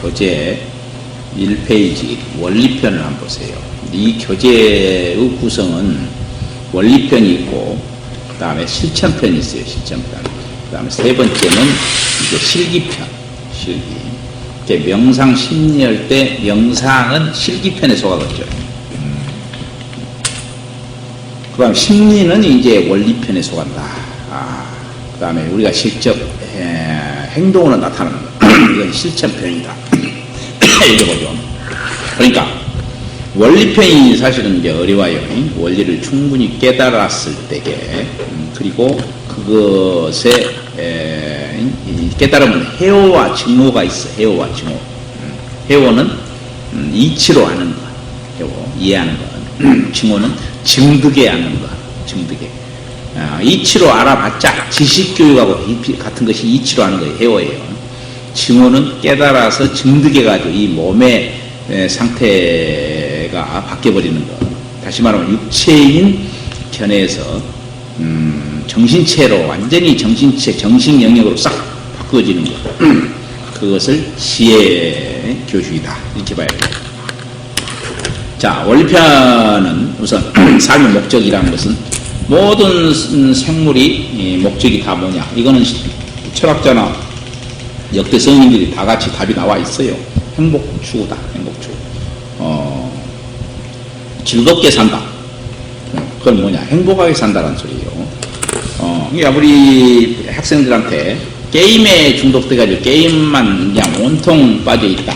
교재 1페이지 원리편을 한번 보세요. 이 교재의 구성은 원리편이 있고, 그 다음에 실천편이 있어요. 실천편. 그 다음에 세 번째는 이제 실기편. 실기. 이렇게 명상 심리할 때 명상은 실기편에 속하겠죠. 그 다음에 심리는 이제 원리편에 속한다. 그 다음에 우리가 직접 행동으로 나타나는 것. 이건 실천편이다. 이게 뭐죠? 그러니까 원리편이 사실은 이제 어려워요. 원리를 충분히 깨달았을 때에 그리고 그것에 깨달으면 해오와 증오가 있어. 해오와 증오. 해오는 이치로 아는 것. 해오, 이해하는 것. 증오는 증득에 아는 것. 증득에. 이치로 알아봤자 지식교육하고 같은 것이 이치로 아는 거예요. 해오예요. 증오는 깨달아서 증득해가지고 이 몸의 상태가 바뀌어버리는 것. 다시 말하면 육체인 견해에서 정신체로 완전히 정신체, 정신 영역으로 싹 바꿔지는 것. 그것을 지혜 교육이다. 이렇게 봐야 돼요. 자, 원리편은 우선 삶의 목적이라는 것은 모든 생물이 목적이 다 뭐냐. 이거는 철학자나 역대 성인들이 다 같이 답이 나와 있어요. 행복 추구다. 행복 추구. 즐겁게 산다. 그건 뭐냐. 행복하게 산다는 소리예요. 그러니까 우리 학생들한테 게임에 중독돼가지고 게임만 그냥 온통 빠져있다.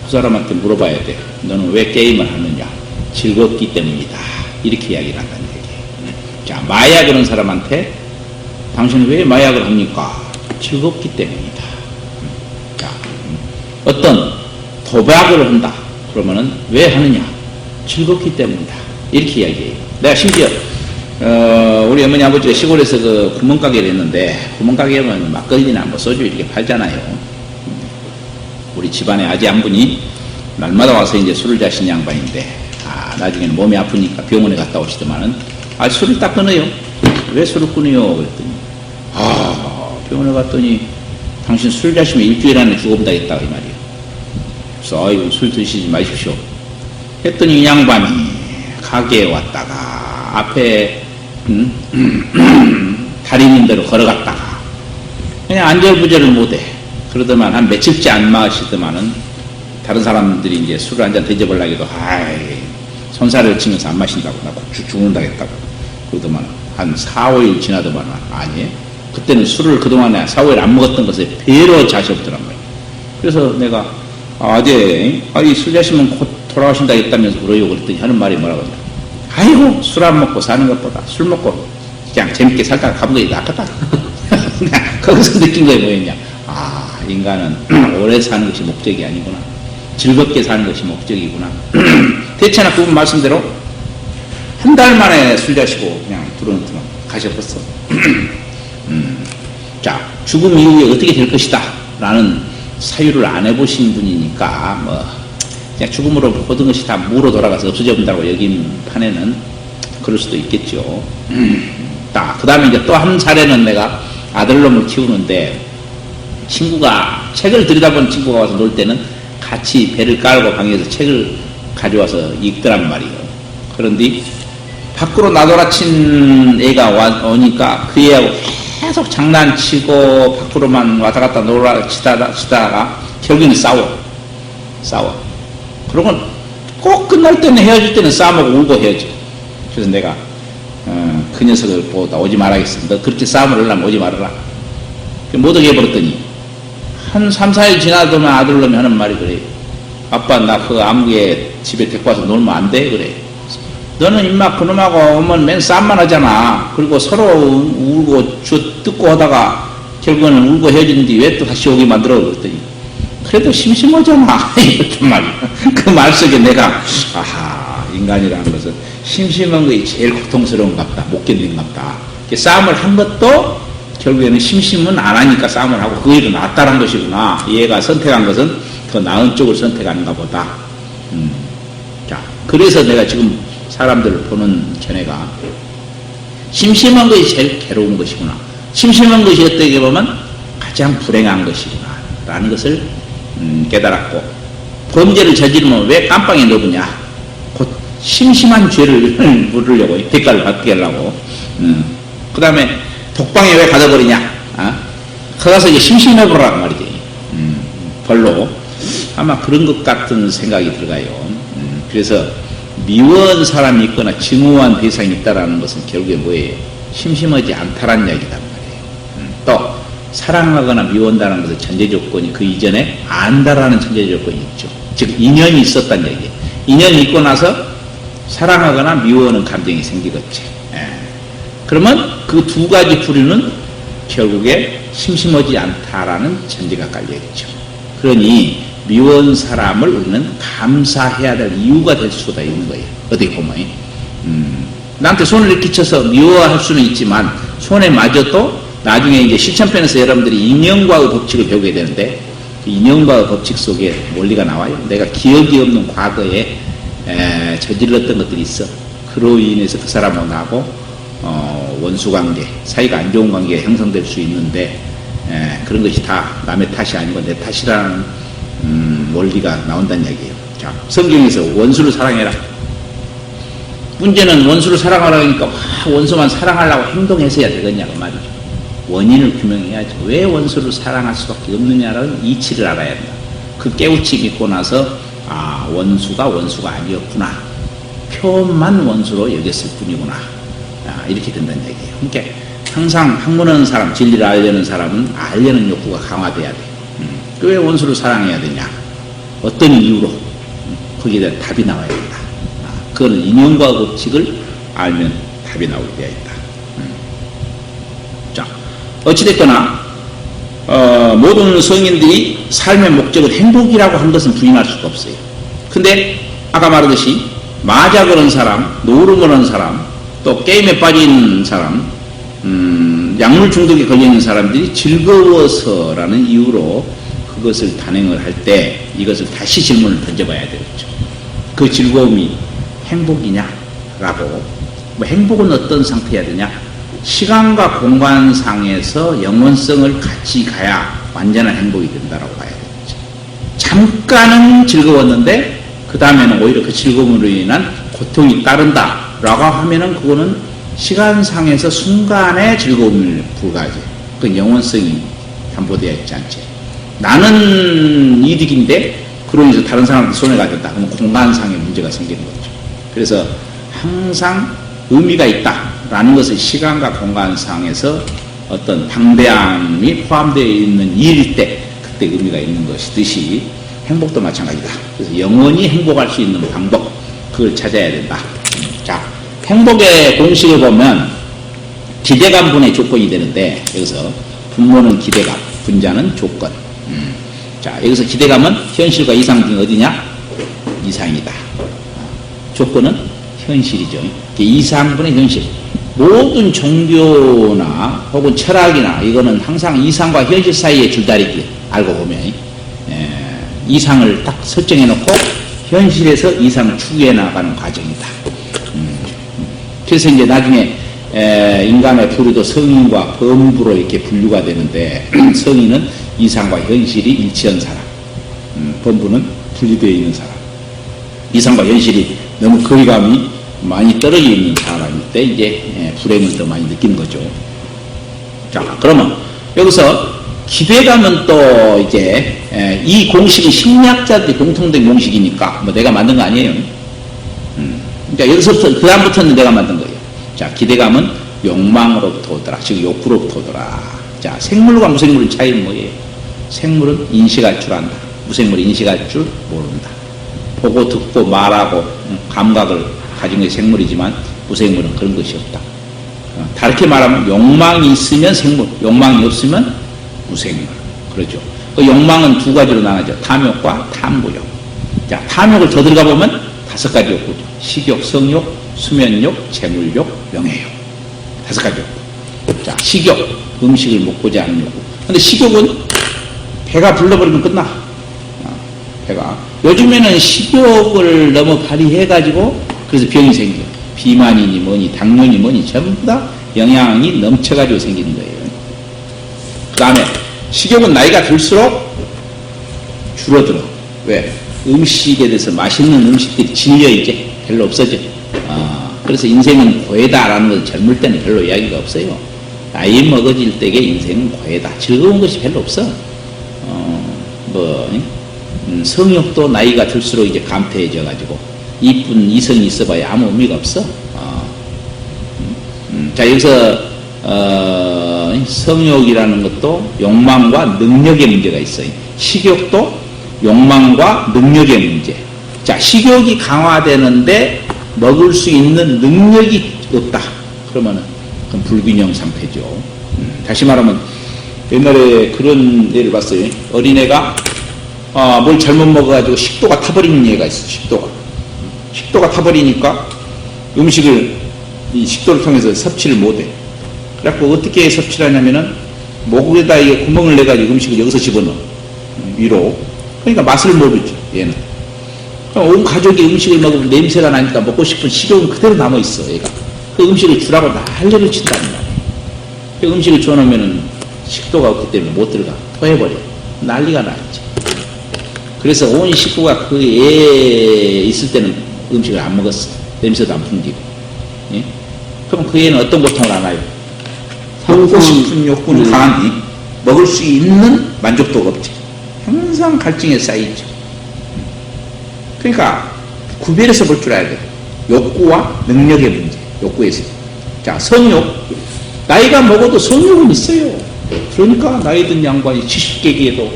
그 사람한테 물어봐야 돼. 너는 왜 게임을 하느냐. 즐겁기 때문이다. 이렇게 이야기를 한다는 얘기예요. 자, 마약을 하는 사람한테 당신은 왜 마약을 합니까? 즐겁기 때문이다. 자, 어떤 도박을 한다. 그러면은 왜 하느냐? 즐겁기 때문이다. 이렇게 이야기해요. 내가 심지어 우리 어머니 아버지가 시골에서 그 구멍가게를 했는데, 구멍가게 하면 막걸리나 뭐 소주 이렇게 팔잖아요. 우리 집안에 아지 한 분이 날마다 와서 이제 술을 자신 양반인데, 나중에는 몸이 아프니까 병원에 갔다 오시더만은, 술을 딱 끊어요. 왜 술을 끊어요? 그랬더니, 병원에 갔더니, 당신 술 자시면 일주일 안에 죽어본다겠다, 이 말이에요. 그래서, 아이고, 술 드시지 마십시오. 했더니 이 양반이 가게에 왔다가, 앞에, 달인인대로 걸어갔다가, 그냥 안절부절을 못해. 그러더만 한 며칠째 안 마시더만은, 다른 사람들이 이제 술을 한 잔 던져보려기도, 손살을 치면서 안 마신다고, 나 죽는다겠다고. 그러더만 한 4, 5일 지나더만, 아니, 그때는 술을 그동안에 4, 5일 안 먹었던 것에 배로 자시 없더란 말이에요. 그래서 내가, 술 자시면 곧 돌아가신다 했다면서 그러요. 그랬더니 하는 말이 뭐라고 하냐. 아이고, 술 안 먹고 사는 것보다 술 먹고 그냥 재밌게 살다가 가본 게 낫겠다. 거기서 느낀 거에 뭐였냐. 인간은 오래 사는 것이 목적이 아니구나. 즐겁게 사는 것이 목적이구나. 대체나 그분 말씀대로 한 달 만에 술 자시고 그냥 두런두런 가셔버렸어. 자, 죽음 이후에 어떻게 될 것이다 라는 사유를 안 해보신 분이니까 그냥 죽음으로 모든 것이 다 무로 돌아가서 없어져 본다고 여긴 판에는 그럴 수도 있겠죠. 그 다음에 이제 또 한 차례는 내가 아들놈을 키우는데, 친구가 책을 들여다본 친구가 와서 놀 때는 같이 배를 깔고 방에서 책을 가져와서 읽더란 말이에요. 그런데 밖으로 나돌아친 애가 오니까 그 애하고 계속 장난치고 밖으로만 왔다 갔다 치다가 결국에는 싸워. 그러고 꼭 끝날 때는, 헤어질 때는 싸움하고 울고 헤어져. 그래서 내가 그 녀석을 보다 오지 말아야겠어. 너 그렇게 싸움을 하려면 오지 말아라. 못 오게 해버렸더니 한 3, 4일 지나더만 아들놈이 하는 말이 그래. 아빠, 나 그 아무개 집에 데리고 와서 놀면 안 돼? 그래. 너는 임마 그놈하고 오면 맨 싸움만 하잖아. 그리고 서로 울고 뜯고 하다가 결국에는 울고 헤어지는데 왜 또 다시 오게 만들어? 그랬더니 그래도 심심하잖아. 이랬단 말이야. 그 말 속에 내가, 인간이라는 것은 심심한 것이 제일 고통스러운갑다. 못 견딘갑다. 싸움을 한 것도 결국에는 심심은 안 하니까 싸움을 하고 그 일은 낫다는 것이구나. 얘가 선택한 것은 더 나은 쪽을 선택하는가 보다. 자, 그래서 내가 지금 사람들을 보는 견해가 심심한 것이 제일 괴로운 것이구나. 심심한 것이 어떻게 보면 가장 불행한 것이구나. 라는 것을 깨달았고, 범죄를 저지르면 왜 깜빵에 넣으냐? 곧 심심한 죄를 물으려고, 대가를 받게 하려고. 그 다음에 독방에 왜 가둬버리냐? 거기서 이제 심심해보라고 말이지. 별로. 아마 그런 것 같은 생각이 들어가요. 그래서 미워한 사람이 있거나 증오한 대상이 있다라는 것은 결국에 뭐예요? 심심하지 않다라는 이야기단 말이에요. 또 사랑하거나 미워한다는 것은 전제 조건이 그 이전에 안다라는 전제 조건이 있죠. 즉 인연이 있었다는 얘기예요. 인연이 있고 나서 사랑하거나 미워하는 감정이 생기겠지. 그러면 그 두 가지 부류는 결국에 심심하지 않다라는 전제가 깔려있죠. 그러니 미워한 사람을 우리는 감사해야 될 이유가 될 수가 있는 거예요. 어떻게 보면 나한테 손을 이렇게 쳐서 미워할 수는 있지만 손에 맞아도 나중에 이제 실천편에서 여러분들이 인연과의 법칙을 배우게 되는데 그 인연과의 법칙 속에 원리가 나와요. 내가 기억이 없는 과거에 저질렀던 것들이 있어. 그로 인해서 그 사람하고 나하고 원수관계, 사이가 안 좋은 관계가 형성될 수 있는데 그런 것이 다 남의 탓이 아니고 내 탓이라는 원리가 나온다는 얘기예요. 자, 성경에서 원수를 사랑해라. 문제는 원수를 사랑하라니까 원수만 사랑하려고 행동해서야 되겠냐 그 말이죠. 원인을 규명해야지. 왜 원수를 사랑할 수밖에 없느냐라는 이치를 알아야 한다. 그 깨우침이 있고 나서 원수가 아니었구나. 표현만 원수로 여겼을 뿐이구나. 이렇게 된다는 얘기예요. 그러니까 항상 학문하는 사람, 진리를 알려는 사람은 알려는 욕구가 강화돼야 돼. 왜 원수를 사랑해야 되냐? 어떤 이유로? 거기에 대한 답이 나와야 된다. 그거는 인연과 법칙을 알면 답이 나오게 되어 있다. 자, 어찌됐거나 모든 성인들이 삶의 목적은 행복이라고 한 것은 부인할 수가 없어요. 근데 아까 말하듯이 마자 그런 사람, 노름 그런 사람, 또 게임에 빠진 사람, 약물 중독에 걸려있는 사람들이 즐거워서라는 이유로 그것을 단행을 할 때 이것을 다시 질문을 던져봐야 되겠죠. 그 즐거움이 행복이냐라고. 행복은 어떤 상태여야 되냐? 시간과 공간상에서 영원성을 같이 가야 완전한 행복이 된다라고 봐야 되겠죠. 잠깐은 즐거웠는데 그 다음에는 오히려 그 즐거움으로 인한 고통이 따른다라고 하면은 그거는 시간상에서 순간의 즐거움을 불과하지. 그 영원성이 담보되어 있지 않지. 나는 이득인데 그로 인해서 다른 사람한테 손해가 됐다. 그러면 공간상의 문제가 생기는 거죠. 그래서 항상 의미가 있다라는 것은 시간과 공간상에서 어떤 방대함이 포함되어 있는 일일 때 그때 의미가 있는 것이듯이 행복도 마찬가지다. 그래서 영원히 행복할 수 있는 방법, 그걸 찾아야 된다. 자, 행복의 공식을 보면 기대감 분의 조건이 되는데 여기서 분모는 기대감, 분자는 조건. 자, 여기서 기대감은 현실과 이상 중에 어디냐? 이상이다. 조건은 현실이죠. 이상분의 현실. 모든 종교나 혹은 철학이나 이거는 항상 이상과 현실 사이의 줄다리기 알고 보면 이상을 딱 설정해 놓고 현실에서 이상을 추구해 나가는 과정이다. 그래서 이제 나중에 인간의 부류도 성인과 범부로 이렇게 분류가 되는데 성인은 이상과 현실이 일치한 사람, 범부는 분리되어 있는 사람. 이상과 현실이 너무 거리감이 많이 떨어져 있는 사람일 때 이제 불행을 더 많이 느끼는 거죠. 자, 그러면 여기서 기대감은 또 이제 이 공식은 심리학자들이 공통된 공식이니까 뭐 내가 만든 거 아니에요. 그러니까 여기서부터 그 다음부터는 내가 만든 거예요. 자, 기대감은 욕망으로부터 오더라. 즉 욕구로부터 오더라. 자, 생물과 무생물의 차이는 뭐예요? 생물은 인식할 줄 안다. 무생물은 인식할 줄 모른다. 보고 듣고 말하고 감각을 가진 게 생물이지만 무생물은 그런 것이 없다. 다르게 말하면 욕망이 있으면 생물, 욕망이 없으면 무생물. 그렇죠. 그 욕망은 두 가지로 나눠져. 탐욕과 탐구욕. 자, 탐욕을 더 들어가 보면 5가지 욕구죠. 식욕, 성욕, 수면욕, 재물욕, 명예욕. 5가지 욕구. 자, 식욕, 음식을 먹고자 하는 욕구. 근데 식욕은 배가 불러버리면 끝나. 배가. 요즘에는 식욕을 너무 발휘해가지고 그래서 병이 생겨. 비만이니 뭐니 당뇨니 뭐니 전부 다 영양이 넘쳐가지고 생기는 거예요. 그 다음에 식욕은 나이가 들수록 줄어들어. 왜? 음식에 대해서 맛있는 음식들이 질려 이제 별로 없어져. 그래서 인생은 고해다라는 건 젊을 때는 별로 이야기가 없어요. 나이 먹어질 때의 인생은 고해다. 즐거운 것이 별로 없어. 성욕도 나이가 들수록 이제 감퇴해져 가지고 이쁜 이성이 있어봐야 아무 의미가 없어. 자, 여기서 성욕이라는 것도 욕망과 능력의 문제가 있어요. 식욕도 욕망과 능력의 문제. 자, 식욕이 강화되는데 먹을 수 있는 능력이 없다. 그러면은 그건 불균형 상태죠. 다시 말하면 옛날에 그런 예를 봤어요. 어린애가 뭘 잘못 먹어가지고 식도가 타버리는 얘가 있어. 식도가 타버리니까 이 식도를 통해서 섭취를 못해. 그래갖고 어떻게 섭취를 하냐면은 목에다 이게 구멍을 내가지고 음식을 여기서 집어넣어. 위로. 그러니까 맛을 모르죠, 얘는. 그럼 온 가족이 음식을 먹으면 냄새가 나니까 먹고 싶은 식욕은 그대로 남아있어, 얘가. 그 음식을 주라고 난리를 친다는 말이에요. 그 음식을 줘놓으면은 식도가 없기 때문에 못 들어가. 토해버려. 난리가 나지. 그래서 온 식구가 그 애 있을 때는 음식을 안 먹었어. 냄새도 안 풍기고. 예? 그럼 그 애는 어떤 고통을 안아요? 먹고 싶은 욕구는 강하니 먹을 수 있는 만족도가 없지. 항상 갈증에 쌓이죠. 그러니까 구별해서 볼 줄 알아야 돼. 욕구와 능력의 문제. 욕구에서. 자, 성욕. 나이가 먹어도 성욕은 있어요. 그러니까 나이 든 양반이 70개기에도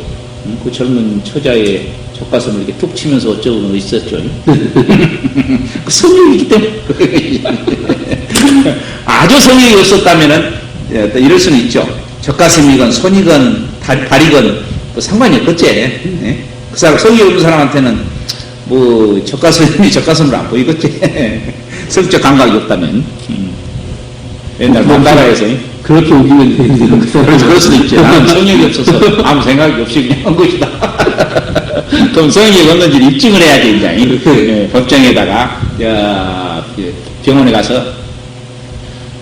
그 젊은 처자의 젖가슴을 이렇게 툭 치면서 어쩌고 있었죠. 그 성욕이기 때문에. 아주 성욕이 없었다면은 이럴 수는 있죠. 젖가슴이건 손이건 발이건 뭐 상관이 없겠지. 네? 그 사람 성욕이 없는 사람한테는 뭐 젖가슴으로 안 보이겠지. 성적 감각이 없다면. 옛날 만다라에서 그렇게 우기면 되는데 그럴 수도 있지. 나는 성욕이 없어서 아무 생각이 없이 그냥 한 것이다. 그럼 성욕이 없는지 입증을 해야지 이제. 법정에다가 병원에 가서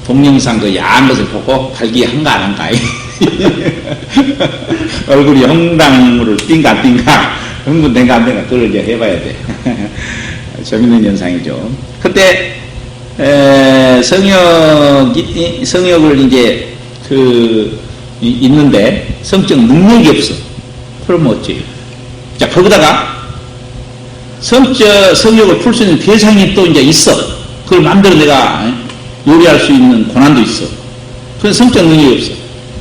동영상 그 야한 것을 보고 발기한가 안 한가. 얼굴이 홍당으로 띵가 흥분된가 안 된가 그걸 이제 해봐야 돼. 재밌는 현상이죠. 그때 성욕을 이제 있는데 성적 능력이 없어. 그러면 어째요? 자, 거기다가 성욕을 풀 수 있는 대상이 또 이제 있어. 그걸 마음대로 내가 요리할 수 있는 권한도 있어. 그런 성적 능력이 없어.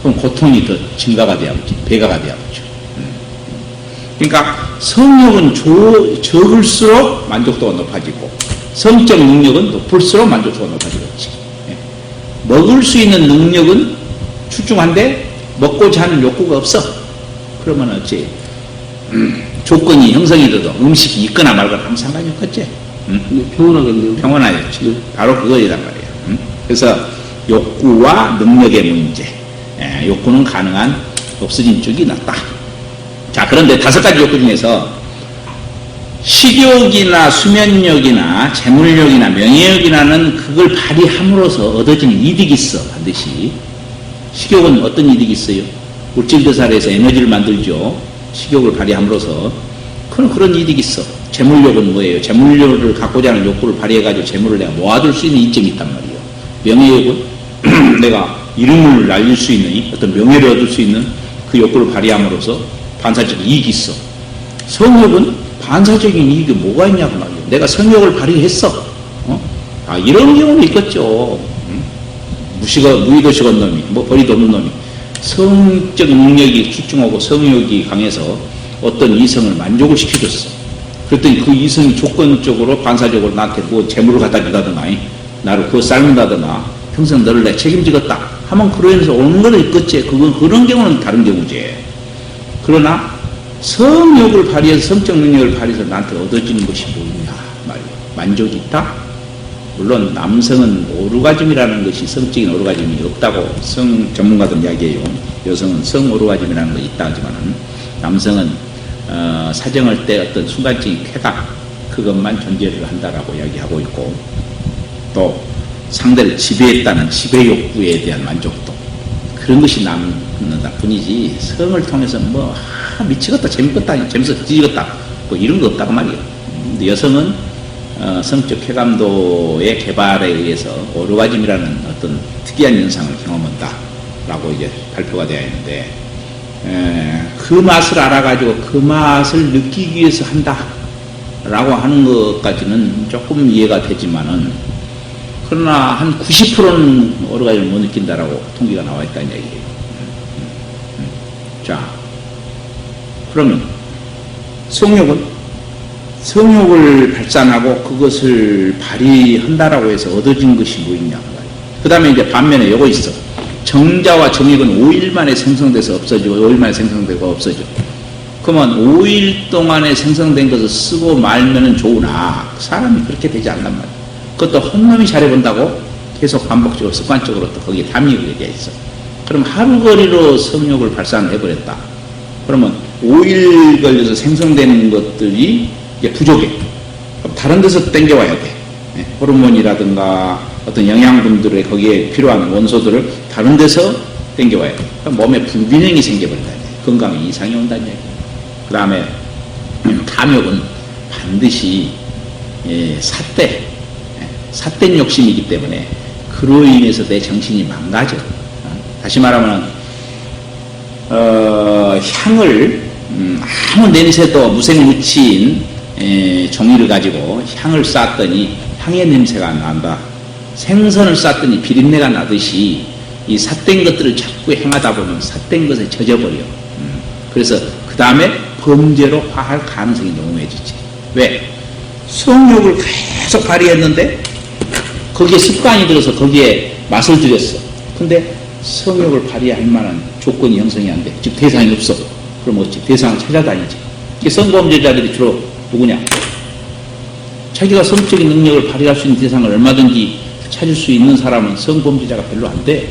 그럼 고통이 더 증가가 돼야겠지. 배가가 돼야겠죠. 그러니까 성욕은 적을수록 만족도가 높아지고 성적 능력은 높을수록 만족도가 높아지겠지. 먹을 수 있는 능력은 출중한데 먹고자 하는 욕구가 없어. 그러면 어찌 조건이 형성이 돼도 음식이 있거나 말거나 아무 상관이 없겠지. 평온하겠네요. 평온하겠지. 바로 그거이란 말이야. 그래서 욕구와 능력의 문제. 욕구는 가능한 없어진 쪽이 낫다. 자, 그런데 5가지 욕구 중에서 식욕이나 수면욕이나 재물욕이나 명예욕이라는 그걸 발휘함으로써 얻어지는 이득이 있어. 반드시. 식욕은 어떤 이득이 있어요? 물질대사를 에너지를 만들죠. 식욕을 발휘함으로써. 그런 이득이 있어. 재물욕은 뭐예요? 재물욕을 갖고자 하는 욕구를 발휘해가지고 재물을 내가 모아둘 수 있는 이점이 있단 말이에요. 명예욕은 내가 이름을 날릴 수 있는 어떤 명예를 얻을 수 있는 그 욕구를 발휘함으로써 반사적인 이익이 있어. 성욕은 반사적인 이익이 뭐가 있냐고 말이에요. 내가 성욕을 발휘했어. 이런 경우는 있겠죠. 무의도식한 놈이, 버리도 없는 놈이 성적 능력이 출중하고 성욕이 강해서 어떤 이성을 만족을 시켜줬어. 그랬더니 그 이성이 조건적으로 반사적으로 나한테 뭐 재물을 갖다 준다거나 나를 그거 삶는다거나 평생 너를 내 책임지겠다 하면 그러면서 오는 건 있겠지. 그런 경우는 다른 경우지. 그러나 성욕을 발휘해서 성적 능력을 발휘해서 나한테 얻어지는 것이 뭐냐 말이야. 만족이 있다? 물론 남성은 오르가즘이라는 것이 성적인 오르가즘이 없다고 성 전문가들 이야기해요. 여성은 성 오르가즘이라는 것이 있다 하지만은 남성은 사정할 때 어떤 순간적인 쾌감 그것만 존재를 한다라고 이야기하고 있고 또 상대를 지배했다는 지배욕구에 대한 만족도 그런 것이 남는다 뿐이지 성을 통해서 뭐 미치겠다, 재밌겠다, 재밌어 지지겠다, 뭐 이런 거 없다고 말이에요. 근데 여성은 성적 쾌감도의 개발에 의해서 오르가즘이라는 어떤 특이한 현상을 경험한다라고 이제 발표가 되어 있는데, 그 맛을 알아가지고 그 맛을 느끼기 위해서 한다라고 하는 것까지는 조금 이해가 되지만은, 그러나 한 90%는 오르가즘을 못 느낀다라고 통계가 나와 있다는 얘기예요. 자, 그러면 성욕을 발산하고 그것을 발휘한다라고 해서 얻어진 것이 뭐 있냐. 그 다음에 이제 반면에 요거 있어. 정자와 정액은 5일 만에 생성돼서 없어지고 5일 만에 생성되고 없어져. 그러면 5일 동안에 생성된 것을 쓰고 말면은 좋으나 사람이 그렇게 되지 않단 말이야. 그것도 험남이 잘해본다고 계속 반복적으로 습관적으로 또 거기에 담입이 되어 있어. 그럼 하루거리로 성욕을 발산해버렸다. 그러면 5일 걸려서 생성되는 것들이 이제 부족해. 그럼 다른 데서 땡겨와야 돼. 호르몬이라든가 어떤 영양분들의 거기에 필요한 원소들을 다른 데서 땡겨와야 돼. 그럼 몸에 불균형이 생겨버린다. 건강에 이상이 온다는 얘기야. 그 다음에 탐욕은 반드시 삿된 욕심이기 때문에 그로 인해서 내 정신이 망가져. 다시 말하면 향을 아무 냄새도 무색무취인 종이를 가지고 향을 쌌더니 향의 냄새가 안 난다. 생선을 쌌더니 비린내가 나듯이 이 삿된 것들을 자꾸 행하다 보면 삿된 것에 젖어버려. 그래서 그 다음에 범죄로 화할 가능성이 농후해지지. 왜? 성욕을 계속 발휘했는데 거기에 습관이 들어서 거기에 맛을 들였어. 근데 성욕을 발휘할 만한 조건이 형성이 안 돼. 즉 대상이 없어. 그럼 어찌? 대상을 찾아다니지. 성범죄자들이 주로 누구냐? 자기가 성적인 능력을 발휘할 수 있는 대상을 얼마든지 찾을 수 있는 사람은 성범죄자가 별로 안 돼.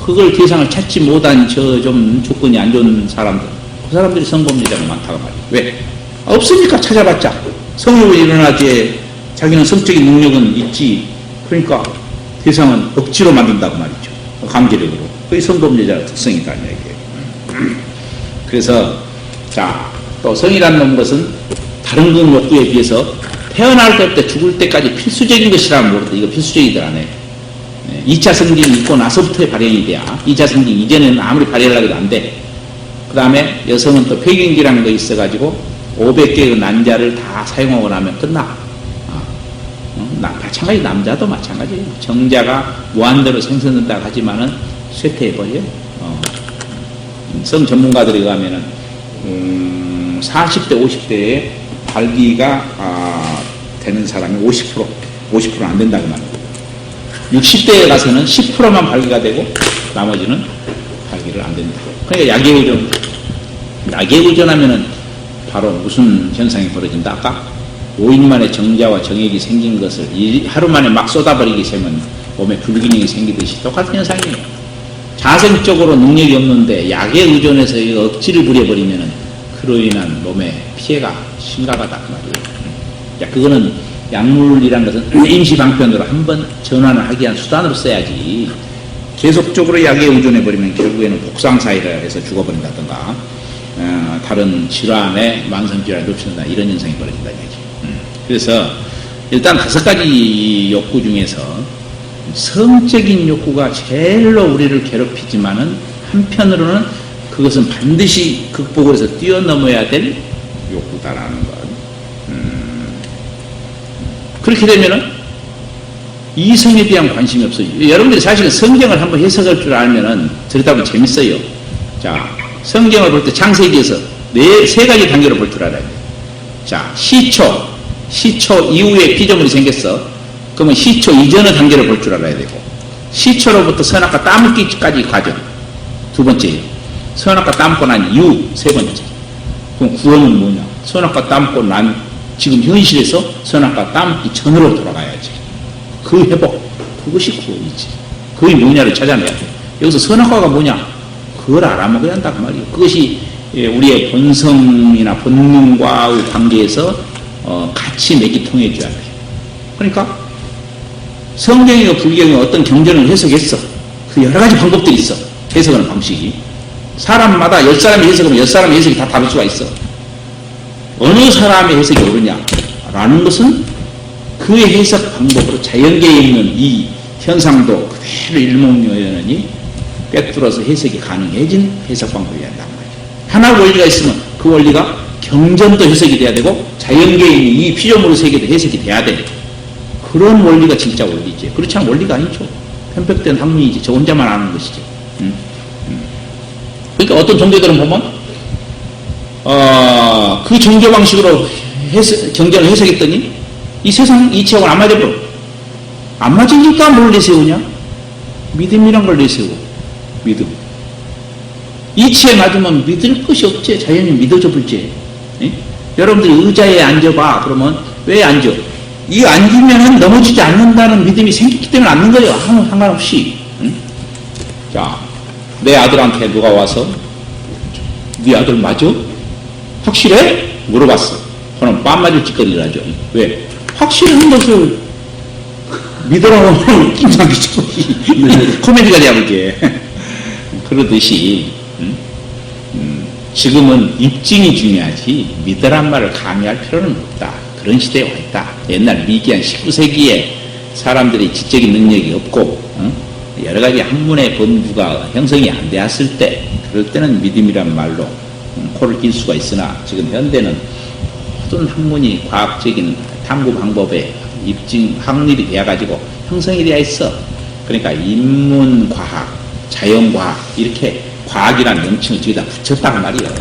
그걸 대상을 찾지 못한 좀 조건이 안 좋은 사람들, 그 사람들이 성범죄자가 많다고 말이야. 왜? 없으니까 찾아봤자. 성욕이 일어나지 자기는 성적인 능력은 있지. 그러니까 대상은 억지로 만든다고 말이죠. 강제력으로. 그게 성범죄자의 특성이라는 얘기예요. 그래서 자, 또 성이라는 것은 다른 그 욕구에 비해서 태어날 때부터 죽을 때까지 필수적인 것이라면 모르겠다. 이거 필수적이들 안 해. 2차 성징이 있고 나서부터의 발현이 돼야. 2차 성징 이전에는 아무리 발현을 하기도 안 돼. 그 다음에 여성은 또 폐경기라는 거 있어가지고 500개의 난자를 다 사용하고 나면 끝나. 마찬가지 남자도 마찬가지예요. 정자가 무한대로 생성된다고 하지만은 쇠퇴해버려. 성 전문가들에 의하면은 40대, 50대에 발기가 되는 사람이 50%는 안 된다고 말합니다. 60대에 가서는 10%만 발기가 되고 나머지는 발기를 안 된다. 그러니까 약에 의존하면은 바로 무슨 현상이 벌어진다? 아까 5일 만에 정자와 정액이 생긴 것을 하루 만에 막 쏟아버리기 시작하면 몸에 불균형이 생기듯이 똑같은 현상이에요. 자생적으로 능력이 없는데 약에 의존해서 억지를 부려버리면은 그로 인한 몸에 피해가 심각하다 그 말이에요. 그거는 약물이란 것은 임시방편으로 한번 전환을 하기 위한 수단으로 써야지 계속적으로 약에 의존해버리면 결국에는 복상사이라 해서 죽어버린다든가 다른 질환에 만성질환을 흡수한다 이런 현상이 벌어진다는 얘기죠. 그래서 일단 5가지 욕구 중에서 성적인 욕구가 제일로 우리를 괴롭히지만은 한편으로는 그것은 반드시 극복을 해서 뛰어넘어야 될 욕구다라는 것. 그렇게 되면은 이성에 대한 관심이 없어요. 여러분들이 사실은 성경을 한번 해석할 줄 알면은 들었다 보면 재밌어요. 자, 성경을 볼 때 창세기에서 3가지 단계로 볼 줄 알아야 돼요. 자, 시초 이후에 피조물이 생겼어. 그러면 시초 이전의 단계를 볼 줄 알아야 되고, 시초로부터 선악과 따먹기까지 과정 2번째, 선악과 따먹고 난 이후 3번째. 그럼 구원은 뭐냐? 선악과 따먹고 난 지금 현실에서 선악과 따먹기 전으로 돌아가야지. 그 회복, 그것이 구원이지. 그게 뭐냐를 찾아내야 돼. 여기서 선악과가 뭐냐? 그걸 알아먹어야 한다 그 말이에요. 그것이 우리의 본성이나 본능과의 관계에서 같이 맥이 통해줘야 돼요. 그러니까 성경이나 불경이 어떤 경전을 해석했어. 그 여러 가지 방법들이 있어. 해석하는 방식이. 사람마다 10사람의 해석하면 10사람의 해석이 다 다를 수가 있어. 어느 사람의 해석이 옳으냐라는 것은 그의 해석 방법으로 자연계에 있는 이 현상도 그대로 일목요연히 꿰뚫어서 해석이 가능해진 해석 방법이야 한단 말이야. 하나 원리가 있으면 그 원리가 경전도 해석이 돼야 되고 자연계에 있는 이 피조물 세계도 해석이 돼야 돼. 그런 원리가 진짜 원리지. 그렇지 않은 원리가 아니죠. 편법된 학문이지. 저 혼자만 아는 것이지. 그러니까 어떤 종교들은 보면 그 종교 방식으로 경전을 해석했더니 이 세상 이치하고는 안 맞아버려. 안 맞으니까 뭘 내세우냐? 믿음이란 걸 내세워. 믿음. 이치에 맞으면 믿을 것이 없지. 자연히 믿어져 불지. 여러분들이 의자에 앉아봐. 그러면 왜 앉아? 이 앉으면 넘어지지 않는다는 믿음이 생겼기 때문에 앉는 거예요. 아무 상관없이. 자, 내 아들한테 누가 와서 네 아들 맞아? 확실해? 물어봤어. 그럼 뺨 맞을 짓거리를 하죠. 왜? 확실한 것을 믿으라고 김상기죠. 코미디가 돼야지. 그러듯이 지금은 입증이 중요하지 믿으란 말을 강요할 필요는 없다. 그런 시대에 와 있다. 옛날 미기한 19세기에 사람들이 지적인 능력이 없고 여러 가지 학문의 본부가 형성이 안 되었을 때 그럴 때는 믿음이란 말로 코를 낄 수가 있으나 지금 현대는 모든 학문이 과학적인 탐구 방법에 입증 확립이 되어가지고 형성이 되어 있어. 그러니까 인문과학, 자연과학 이렇게 과학이라는 명칭을 저기다 붙였단 말이에요.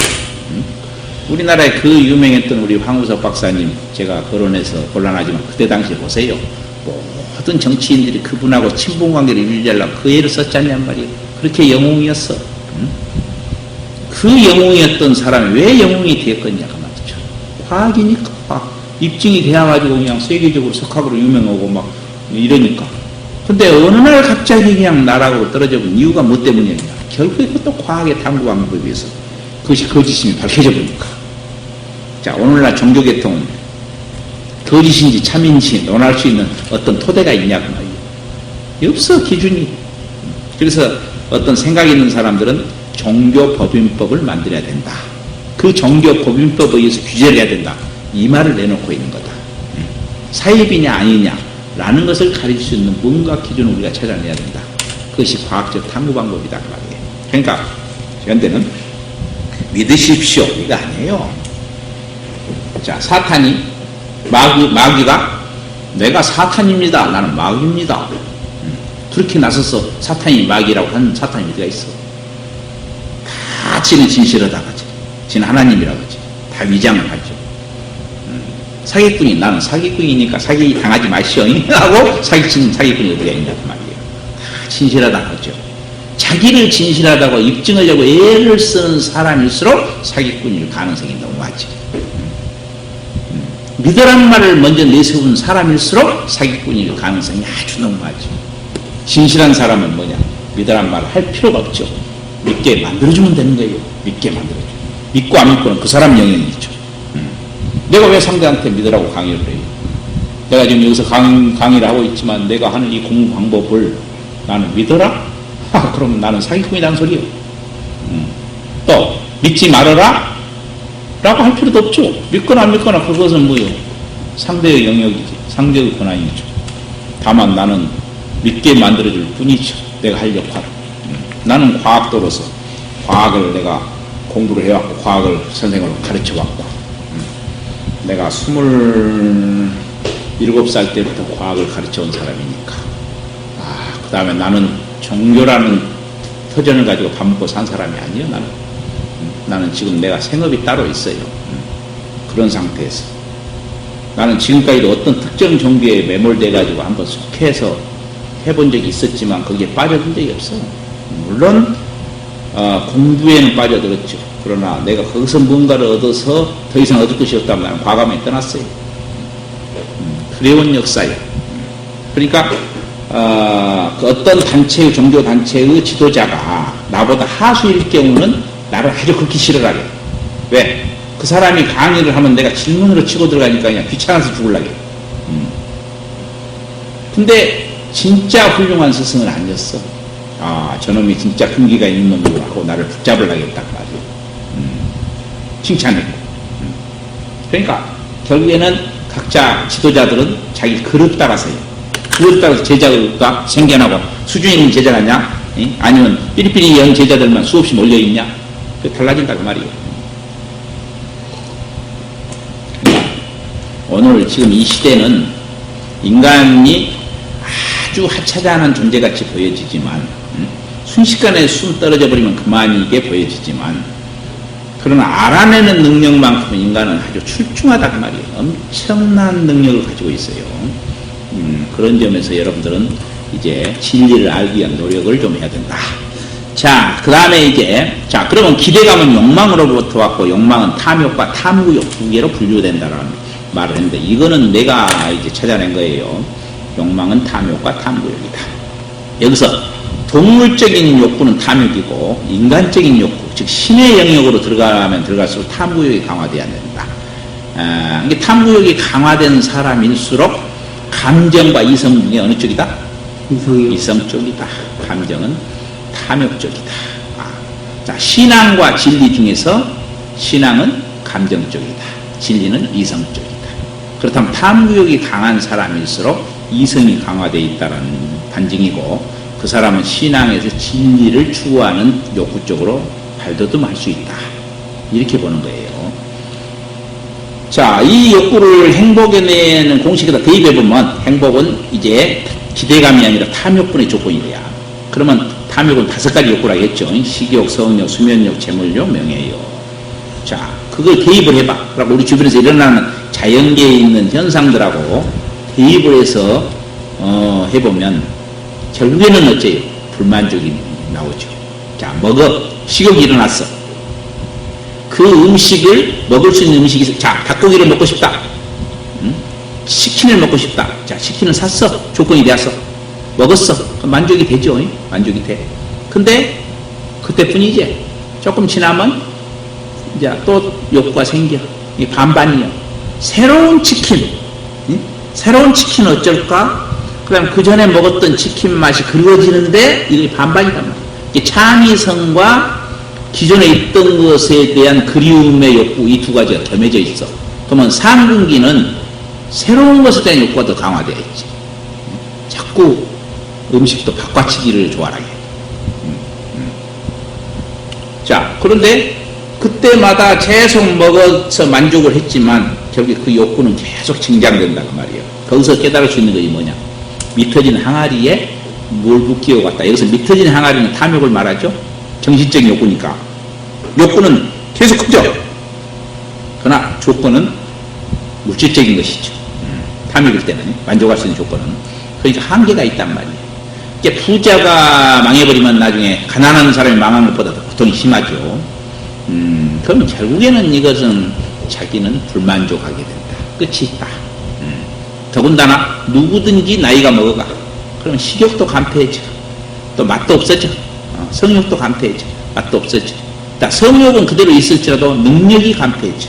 우리나라에 그 유명했던 우리 황우석 박사님 제가 거론해서 곤란하지만 그때 당시에 보세요. 모든 정치인들이 그분하고 친분관계를 유지하려고 그 애를 썼잖냔 말이에요. 그렇게 영웅이었어. 그 영웅이었던 사람이 왜 영웅이 되었겠냐 그 말이죠. 과학이니까 입증이 되어가지고 그냥 세계적으로 석학으로 유명하고 막 이러니까. 근데 어느 날 갑자기 그냥 나락으로 떨어져 본 이유가 뭐 때문이냐. 결국에 그것도 과학의 탐구 방법에 의해서 그것이 거짓임이 밝혀져 보니까. 자, 오늘날 종교계통은 거짓인지 참인지 논할 수 있는 어떤 토대가 있냐고 말이에요. 없어, 기준이. 그래서 어떤 생각 있는 사람들은 종교법인법을 만들어야 된다. 그 종교법인법에 의해서 규제를 해야 된다. 이 말을 내놓고 있는 거다. 사입이냐 아니냐라는 것을 가릴 수 있는 뭔가 기준을 우리가 찾아내야 된다. 그것이 과학적 탐구 방법이다 그 말이에요. 그러니까 현대는 믿으십시오 이거 아니에요. 자, 사탄이 마귀가 내가 사탄입니다. 나는 마귀입니다. 그렇게 나서서 사탄이 마귀라고 하는 사탄이 어디가 있어? 다 지는 진실하다고 하지. 지는 하나님이라고 하지. 다 위장을 하죠. 사기꾼이 나는 사기꾼이니까 사기 당하지 마시오 하고 사기치는 사기꾼이 어디가 있냐 그 말이에요. 다 진실하다고 하죠. 자기를 진실하다고 입증하려고 애를 쓰는 사람일수록 사기꾼일 가능성이 너무 많지. 믿으란 말을 먼저 내세운 사람일수록 사기꾼일 가능성이 아주 너무 많지. 진실한 사람은 뭐냐? 믿으란 말을 할 필요가 없죠. 믿게 만들어주면 되는 거예요. 믿게 만들어줘. 믿고 안 믿고는 그 사람 영향이 있죠. 내가 왜 상대한테 믿으라고 강의를 해요? 내가 지금 여기서 강의를 하고 있지만 내가 하는 이 공부 방법을 나는 믿어라? 그러면 나는 사기꾼이라는 소리예요. 또 믿지 말아라? 라고 할 필요도 없죠. 믿거나 안 믿거나 그것은 뭐예요? 상대의 영역이지. 상대의 권한이죠. 다만 나는 믿게 만들어줄 뿐이죠. 내가 할 역할. 나는 과학도로서 과학을 내가 공부를 해왔고 과학을 선생으로 가르쳐왔고 내가 27살 때부터 과학을 가르쳐온 사람이니까 그 다음에 나는 종교라는 터전을 가지고 밥 먹고 산 사람이 아니에요. 나는 지금 내가 생업이 따로 있어요. 그런 상태에서 나는 지금까지도 어떤 특정 종교에 매몰돼 가지고 한번 속해서 해본 적이 있었지만 거기에 빠져든 적이 없어. 물론 공부에는 빠져들었죠. 그러나 내가 거기서 뭔가를 얻어서 더 이상 얻을 것이 없다면 나는 과감히 떠났어요. 그래온 역사예요. 그러니까 그 어떤 단체의 종교 단체의 지도자가 나보다 하수일 경우는 나를 아주 그렇게 싫어하게. 왜? 그 사람이 강의를 하면 내가 질문으로 치고 들어가니까 그냥 귀찮아서 죽을라게. 근데 진짜 훌륭한 스승은 아니었어. 아, 저놈이 진짜 끈기가 있는 놈이고 하고 나를 붙잡으려 하겠다 말이에요. 칭찬했고. 그러니까 결국에는 각자 지도자들은 자기 그릇 따라서요. 그릇 따라서 제자가 생겨나고 수준 있는 제자가 있냐? 아니면 삐리삐리 연 제자들만 수없이 몰려있냐? 그 달라진다 그 말이에요. 그러니까 오늘 지금 이 시대는 인간이 아주 하찮은 존재같이 보여지지만 순식간에 숨 떨어져 버리면 그만이게 보여지지만 그러나 알아내는 능력만큼은 인간은 아주 출중하다 그 말이에요. 엄청난 능력을 가지고 있어요. 그런 점에서 여러분들은 이제 진리를 알기 위한 노력을 좀 해야 된다. 자, 그 다음에 이제, 자, 그러면 기대감은 욕망으로부터 왔고, 욕망은 탐욕과 탐구욕 두 개로 분류된다는 말을 했는데, 이거는 내가 이제 찾아낸 거예요. 욕망은 탐욕과 탐구욕이다. 여기서 동물적인 욕구는 탐욕이고, 인간적인 욕구, 즉, 신의 영역으로 들어가면 들어갈수록 탐구욕이 강화되어야 된다. 이게 탐구욕이 강화된 사람일수록 감정과 이성 중에 어느 쪽이다? 이성 쪽이다. 감정은 탐욕 쪽이다. 자, 신앙과 진리 중에서 신앙은 감정 쪽이다. 진리는 이성 쪽이다. 그렇다면 탐구욕이 강한 사람일수록 이성이 강화되어 있다는 반증이고 그 사람은 신앙에서 진리를 추구하는 욕구 쪽으로 발돋움할 수 있다. 이렇게 보는 거예요. 자, 이 욕구를 행복에 내는 공식에다 대입해보면 행복은 이제 기대감이 아니라 탐욕분의 조건이 돼야. 그러면 탐욕은 5가지 욕구라고 했죠. 식욕, 성욕, 수면욕, 재물욕, 명예욕. 자, 그걸 대입을 해봐. 그리고 우리 주변에서 일어나는 자연계에 있는 현상들하고 대입을 해서 해보면 결국에는 어째요? 불만족이 나오죠. 자, 먹어. 식욕이 일어났어. 그 음식을 먹을 수 있는 음식이 있어. 자, 닭고기를 먹고 싶다. 치킨을 먹고 싶다. 자, 치킨을 샀어. 조건이 되었어. 먹었어. 만족이 되죠. 만족이 돼. 근데 그때뿐이지. 조금 지나면 이제 또 욕구가 생겨. 이 반반이요. 새로운 치킨. 새로운 치킨 어쩔까? 그 다음 그 전에 먹었던 치킨 맛이 그리워지는데 이게 반반이단 말이야. 이게 창의성과 기존에 있던 것에 대한 그리움의 욕구 이 두 가지가 겸해져 있어. 그러면 상근기는 새로운 것에 대한 욕구가 더 강화되어 있지. 자꾸 음식도 바꿔치기를 좋아하게. 자, 그런데 그때마다 계속 먹어서 만족을 했지만 결국 그 욕구는 계속 증장된다고 말이에요. 거기서 깨달을 수 있는 것이 뭐냐? 미터진 항아리에 물 붓기와 같다. 여기서 미터진 항아리는 탐욕을 말하죠. 정신적인 욕구니까. 욕구는 계속 크죠. 그러나 조건은 물질적인 것이죠. 탐욕일 때는 만족할 수 있는 조건은. 그러니까 한계가 있단 말이에요. 이게 부자가 망해버리면 나중에 가난한 사람이 망한 것보다 더 고통이 심하죠. 그러면 결국에는 이것은 자기는 불만족하게 된다. 끝이 있다. 더군다나 누구든지 나이가 먹어가. 그러면 식욕도 감퇴해져. 또 맛도 없어져. 성욕도 감퇴해져. 맛도 없어져. 성욕은 그대로 있을지라도 능력이 감퇴해져.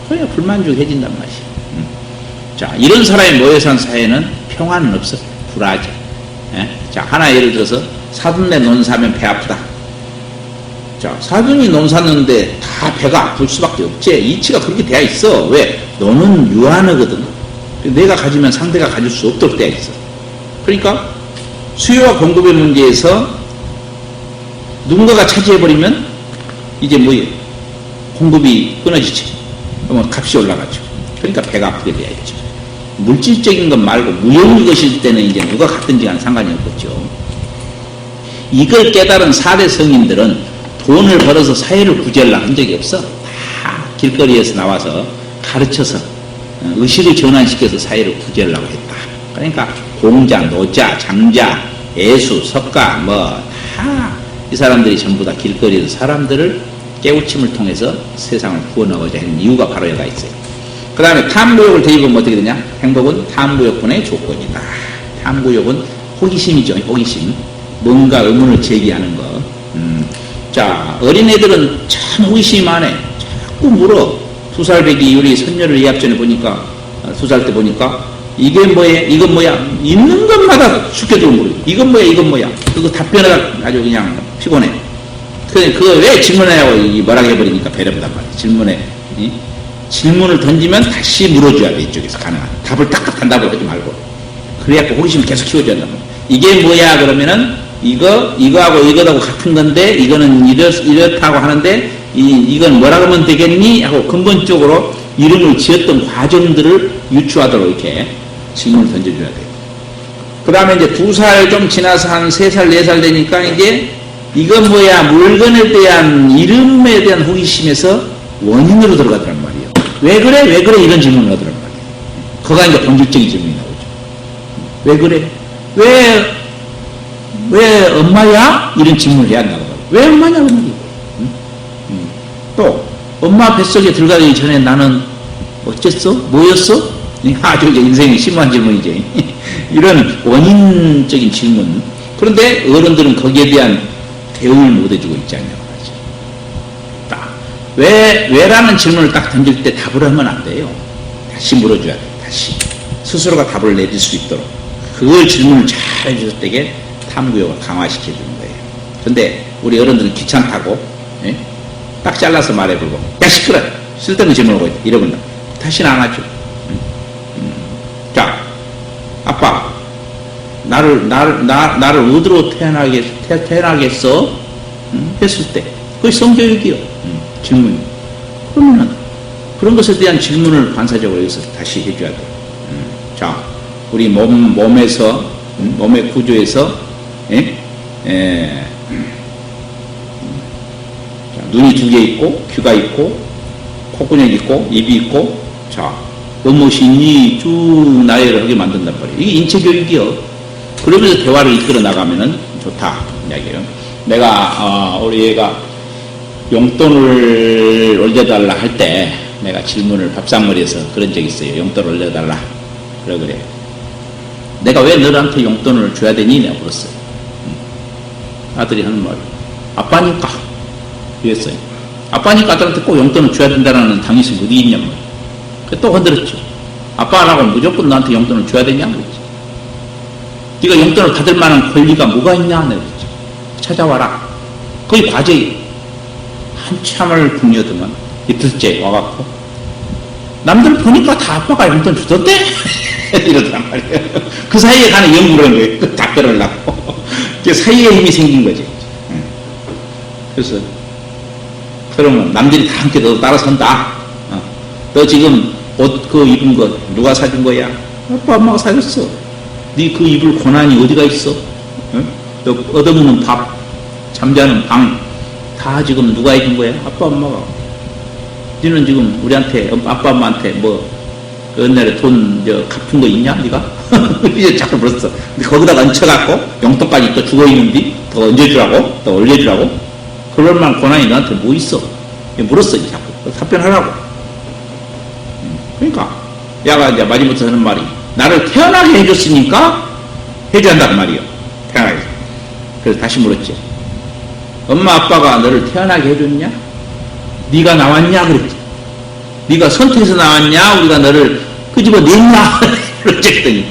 그래야 불만족해진단 말이야. 자, 이런 사람이 모여 산 사회는 평화는 없어. 불화죠. 예? 자, 하나 예를 들어서 사돈네 논 사면 배 아프다. 자, 사돈이 논 샀는데 다 배가 아플 수밖에 없지. 이치가 그렇게 되어 있어. 왜? 논은 유한하거든. 내가 가지면 상대가 가질 수 없도록 되어 있어. 그러니까 수요와 공급의 문제에서 누군가가 차지해버리면 이제 뭐예요? 공급이 끊어지지. 그러면 값이 올라가죠. 그러니까 배가 아프게 되어 있죠. 물질적인 것 말고 무형의 것일 때는 이제 누가 갖든지 간 상관이 없겠죠. 이걸 깨달은 4대 성인들은 돈을 벌어서 사회를 구제하려고 한 적이 없어. 다 길거리에서 나와서 가르쳐서 의식을 전환시켜서 사회를 구제하려고 했다. 그러니까 공자, 노자, 장자, 예수, 석가 뭐 다 이 사람들이 전부 다 길거리에서 사람들을 깨우침을 통해서 세상을 구원하고자 하는 이유가 바로 여기가 있어요. 그 다음에 탐구욕을 대입하면 어떻게 되냐? 행복은 탐구욕분의 조건이다. 탐구욕은 호기심이죠. 호기심. 뭔가 의문을 제기하는 거. 자, 어린애들은 참 호기심이 많아. 자꾸 물어. 2살 배기 우리 선녀를 예합전에 보니까 2살 때 보니까 이게 뭐야? 이건 뭐야? 있는 것마다 죽여주고 물어요. 이건 뭐야? 이건 뭐야? 그거 답변하다 아주 그냥 피곤해. 그거 왜 질문하냐고 뭐라고 해버리니까 배려보단 말이야. 질문에. 이? 질문을 던지면 다시 물어줘야 돼. 이쪽에서 가능한. 답을 딱딱 한다고 하지 말고. 그래갖고 호기심을 계속 키워줘야 한단 말이야. 이게 뭐야? 그러면은 이거하고 이거하고 같은 건데 이거는 이렇다고 하는데 이건 뭐라고 하면 되겠니? 하고 근본적으로 이름을 지었던 과정들을 유추하도록 이렇게 질문을 던져줘야 돼요. 그 다음에 이제 2살 좀 지나서 한 3살, 4살 되니까 이제 이건 뭐야? 물건에 대한 이름에 대한 호기심에서 원인으로 들어가더란 말이에요. 왜 그래? 왜 그래? 이런 질문을 하더란 말이에요. 그거가 이제 본질적인 질문이 나오죠. 왜 그래? 왜 엄마야? 이런 질문을 해야 한다고. 왜 엄마냐? 그 말이에요. 또 엄마 뱃속에 들어가기 전에 나는 어쨌어? 뭐였어? 아주 인생이 심한 질문이지. 이런 원인적인 질문. 그런데 어른들은 거기에 대한 대응을 못 해주고 있지 않냐고 말이죠. 딱 왜라는 질문을 딱 던질 때 답을 하면 안 돼요. 다시 물어줘야 돼. 다시 스스로가 답을 내릴 수 있도록 그걸 질문을 잘 해줬을 때에 탐구욕을 강화시켜주는 거예요. 근데 우리 어른들은 귀찮다고 예? 딱 잘라서 말해보고 야 시끄러 쓸데없는 질문을 하고 이러면 다시는 안 하죠. 자 아빠 나를 어디로 태어나겠어? 했을 때 그게 성교육이요. 질문이. 그러면은 그런 것에 대한 질문을 반사적으로 여기서 다시 해줘야 돼. 자 우리 몸에서 몸의 구조에서 자, 눈이 2개 있고 귀가 있고 콧구멍이 있고 입이 있고 자 무엇이니 쭉 나열을 하게 만든단 말이에요. 이게 인체교육이요. 그러면서 대화를 이끌어 나가면은 좋다 이야기예요. 내가 우리 애가 용돈을 올려달라 할 때 내가 질문을 밥상머리에서 그런 적이 있어요. 용돈을 올려달라. 그래. 내가 왜 너한테 용돈을 줘야 되니? 내가 물었어요. 아들이 하는 말 아빠니까 이랬어요. 아빠니까 아들한테 꼭 용돈을 줘야 된다는 당위성이 어디 있냔 말이에요. 또 건드렸죠. 아빠라고 무조건 너한테 용돈을 줘야 되냐? 그랬지. 네가 용돈을 받을 만한 권리가 뭐가 있냐? 내가 그랬지. 찾아와라. 거의 과제예요. 한참을 궁여더만 이틀째 와갖고 남들 보니까 다 아빠가 용돈 주던데? 이러더란 말이에요. 그 사이에 가는 연구를 한 거예요. 그 답변을 하고. 그 사이에 힘이 생긴 거지. 그래서 그러면 남들이 다 함께 너도 따라선다. 너 지금 옷 그 입은 거 누가 사준 거야? 아빠 엄마가 사줬어. 네 그 입을 고난이 어디가 있어? 너 얻어먹는 밥, 잠자는 방 다 지금 누가 해준 거야? 아빠 엄마가. 너는 지금 우리한테 아빠 엄마한테 뭐 옛날에 돈 갚은 거 있냐? 네가? 이제 자꾸 물었어. 근데 거기다가 얹혀갖고 용돈까지 또 주고 있는데 더 얹어주라고? 더 올려주라고? 그럴 만한 권한이 너한테 뭐 있어? 물었어. 이제 자꾸 답변하라고. 그러니까 야가 이제 마지못해 하는 말이 나를 태어나게 해줬으니까 해줘야 한단 말이요. 태어나게. 그래서 다시 물었지. 엄마 아빠가 너를 태어나게 해줬냐? 네가 나왔냐? 그랬지. 네가 선택해서 나왔냐? 우리가 너를 끄집어 냈냐? 그랬더니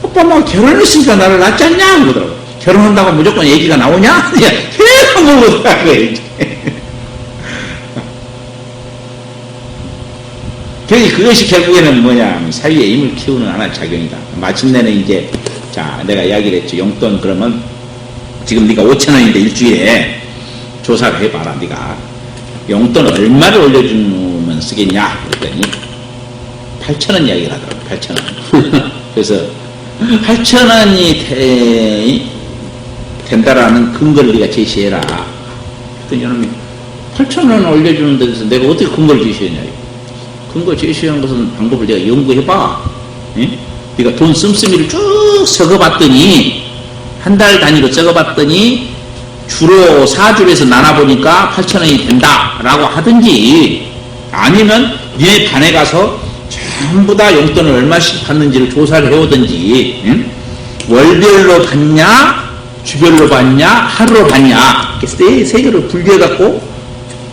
아빠 엄마가 결혼했으니까 나를 낳지 않냐? 그러더라고. 결혼한다고 무조건 얘기가 나오냐? 계속 물어보더라고요. 그것이 결국에는 뭐냐, 사회의 힘을 키우는 하나의 작용이다. 마침내는 이제, 자, 내가 이야기를 했죠. 용돈 그러면, 지금 네가 5,000원인데 일주일에 조사를 해봐라, 네가. 용돈 얼마를 올려주면 쓰겠냐? 그랬더니, 8,000원 이야기를 하더라고, 8,000원. 그래서, 8,000원이 된다라는 근거를 네가 제시해라. 그랬더니 여러분이, 8,000원 올려주는 데서 내가 어떻게 근거를 제시했냐, 근거 제시한 것은 방법을 내가 연구해봐. 예? 네가 돈 씀씀이를 쭉 적어봤더니 한 달 단위로 적어봤더니 주로 4줄에서 나눠보니까 8,000원이 된다라고 하든지 아니면 니네 반에 가서 전부 다 용돈을 얼마씩 받는지를 조사를 해오든지 예? 월별로 받냐 주별로 받냐 하루로 받냐 이렇게 세 개를 분류해갖고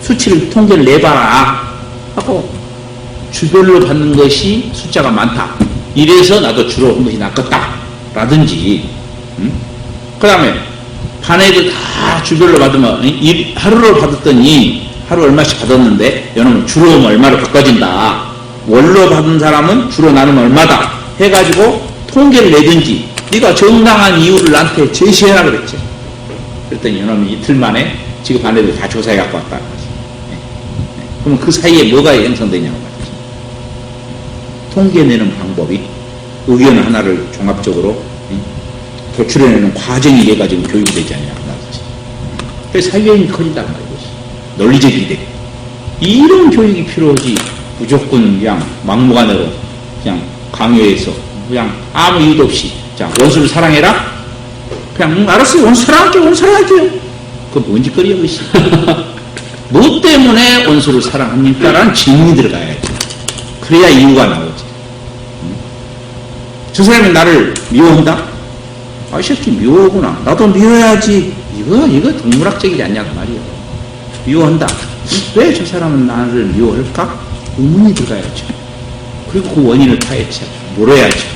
수치를 통계를 내봐라 하고 주별로 받는 것이 숫자가 많다. 이래서 나도 주로 한 것이 낫겠다. 라든지, 그 다음에 반에도 다 주별로 받으면, 하루로 받았더니, 하루 얼마씩 받았는데, 여러분 주로 얼마로 바꿔진다. 월로 받은 사람은 주로 나누면 얼마다. 해가지고 통계를 내든지, 네가 정당한 이유를 나한테 제시해라 그랬지. 그랬더니 여러분이 이틀 만에 지금 반에도 다 조사해 갖고 왔다. 그러면 그 사이에 뭐가 형성되냐고 말이지. 통계 내는 방법이 의견 하나를 종합적으로 도출해내는 과정이 얘가 지금 교육이 되지 않냐. 그래서 사회인이 커진단 말이지. 논리적 기대. 이런 교육이 필요하지. 무조건 그냥 막무가내로 그냥 강요해서 그냥 아무 이유도 없이 자 원수를 사랑해라. 그냥 알았어요. 원수 사랑할게요. 원수 사랑할게요. 그거 뭔 짓거리야 그것이. 뭐 때문에 원수를 사랑합니까? 라는 질문이 들어가야지. 그래야 이유가 나오지. 저 사람이 나를 미워한다? 아, 이 새끼 미워하구나. 나도 미워야지. 이거 동물학적이지 않냐고 말이야. 미워한다. 왜 저 사람은 나를 미워할까? 의문이 들어가야죠. 그리고 그 원인을 파헤쳐야죠. 물어야죠.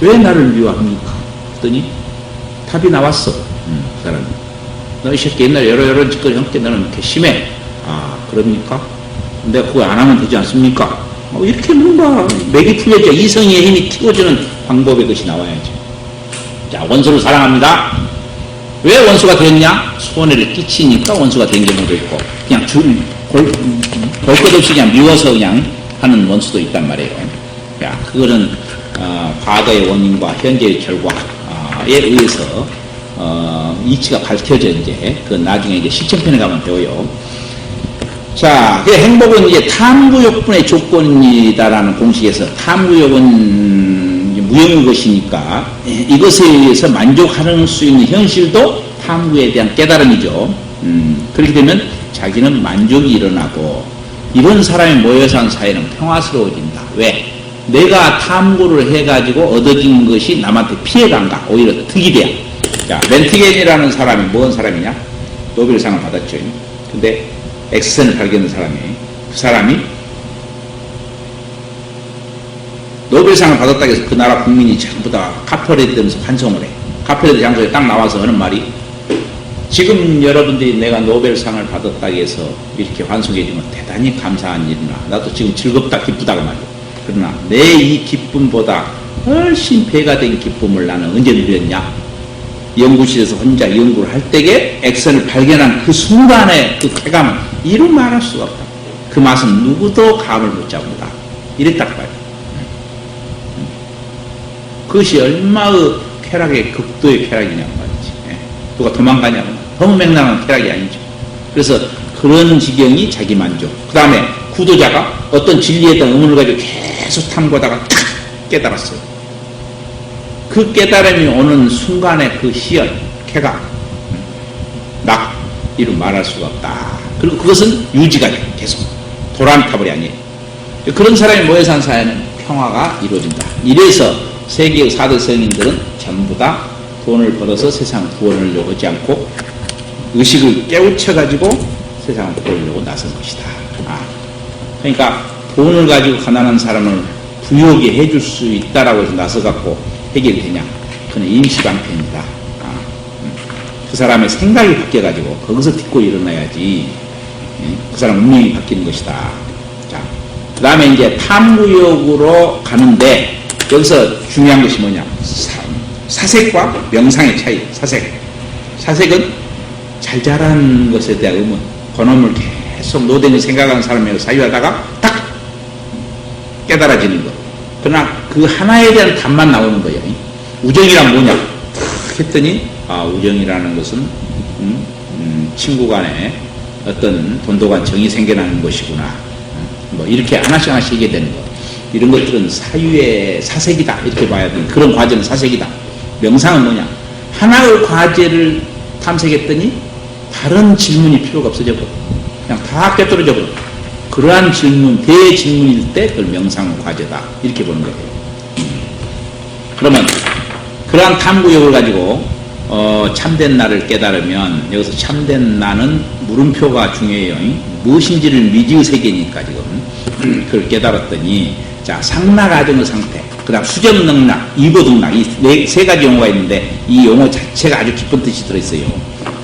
왜 나를 미워합니까? 그랬더니 답이 나왔어. 그 사람이. 너 이 새끼 옛날에 여러 짓거리 함께 너는 이렇게 심해. 아, 그럽니까? 내가 그거 안 하면 되지 않습니까? 이렇게 뭔가 맥이 풀려져. 이성의 힘이 튀어주는 방법의 것이 나와야죠. 자, 원수를 사랑합니다. 왜 원수가 되었냐? 손해를 끼치니까 원수가 된 경우도 있고, 그냥 볼 것 없이 그냥 미워서 그냥 하는 원수도 있단 말이에요. 야, 그거는, 과거의 원인과 현재의 결과에 의해서, 이치가 밝혀져 이제, 그 나중에 이제 실천편에 가면 배워요. 자, 그 행복은 이제 탐구욕분의 조건이다라는 공식에서 탐구욕은 무형의 것이니까 이것에 의해서 만족할 수 있는 현실도 탐구에 대한 깨달음이죠. 그렇게 되면 자기는 만족이 일어나고 이런 사람이 모여서 한 사회는 평화스러워진다. 왜? 내가 탐구를 해가지고 얻어진 것이 남한테 피해가 안 가. 오히려 득이 돼. 자, 렌트겐이라는 사람이 뭔 사람이냐? 노벨상을 받았죠. 근데 X선을 발견한 사람이, 그 사람이 노벨상을 받았다고 해서 그 나라 국민이 전부 다 카페레드 되면서 환송을 해. 카페레드 장소에 딱 나와서 하는 말이, 지금 여러분들이 내가 노벨상을 받았다고 해서 이렇게 환송해주면 대단히 감사한 일이나 나도 지금 즐겁다 기쁘다고 말이야. 그러나 내 이 기쁨보다 훨씬 배가 된 기쁨을 나는 언제 누렸냐? 연구실에서 혼자 연구를 할 때에 액션을 발견한 그 순간의 그 쾌감은 이루 말할 수가 없다. 그 맛은 누구도 감을 못 잡는다. 이랬다고 봐요. 그것이 얼마의 쾌락의 극도의 쾌락이냐고 말이지. 누가 도망가냐고. 너무 맹랑한 쾌락이 아니죠. 그래서 그런 지경이 자기 만족. 그 다음에 구도자가 어떤 진리에 대한 의문을 가지고 계속 탐구하다가 탁 깨달았어요. 그 깨달음이 오는 순간의 그 희열, 쾌감, 이루 말할 수가 없다. 그리고 그것은 유지가 돼. 계속. 도란타불이 아니에요. 그런 사람이 모여 산 사회는 평화가 이루어진다. 이래서 세계의 4대 성인들은 전부 다 돈을 벌어서 세상 구원을 하지 않고 의식을 깨우쳐가지고 세상을 구원하려고 나선 것이다. 그러니까 돈을 가지고 가난한 사람을 부유하게 해줄 수 있다라고 해서 나서갖고 해결이 되냐? 그는 임시방편이다. 그 사람의 생각이 바뀌어가지고 거기서 딛고 일어나야지 그 사람 운명이 바뀌는 것이다. 자, 그 다음에 이제 탐구욕으로 가는데 여기서 중요한 것이 뭐냐? 사색과 명상의 차이. 사색은 잘 자란 것에 대한 의문, 그놈을 계속 노den을 생각하는 사람에게 사유하다가 딱 깨달아지는 것. 그러나 그 하나에 대한 답만 나오는 거예요. 우정이란 뭐냐? 했더니 우정이라는 것은 친구 간에 어떤 돈도간 정이 생겨나는 것이구나. 뭐 이렇게 하나씩 얘기해 되는 것. 이런 것들은 사유의 사색이다. 이렇게 봐야 되는 그런 과정은 사색이다. 명상은 뭐냐? 하나의 과제를 탐색했더니 다른 질문이 필요가 없어져 버려. 그냥 다 꿰뚫어져 버려. 그러한 질문, 대질문일 때 그걸 명상 과제다. 이렇게 보는 거예요. 그러면 그러한 탐구욕을 가지고 참된 나를 깨달으면 여기서 참된 나는 물음표가 중요해요. 무엇인지를 미지의 세계니까 지금 그걸 깨달았더니 자 상락아정의 상태 그 다음 수정능락 이보등락 이 세 가지 용어가 있는데 이 용어 자체가 아주 깊은 뜻이 들어있어요.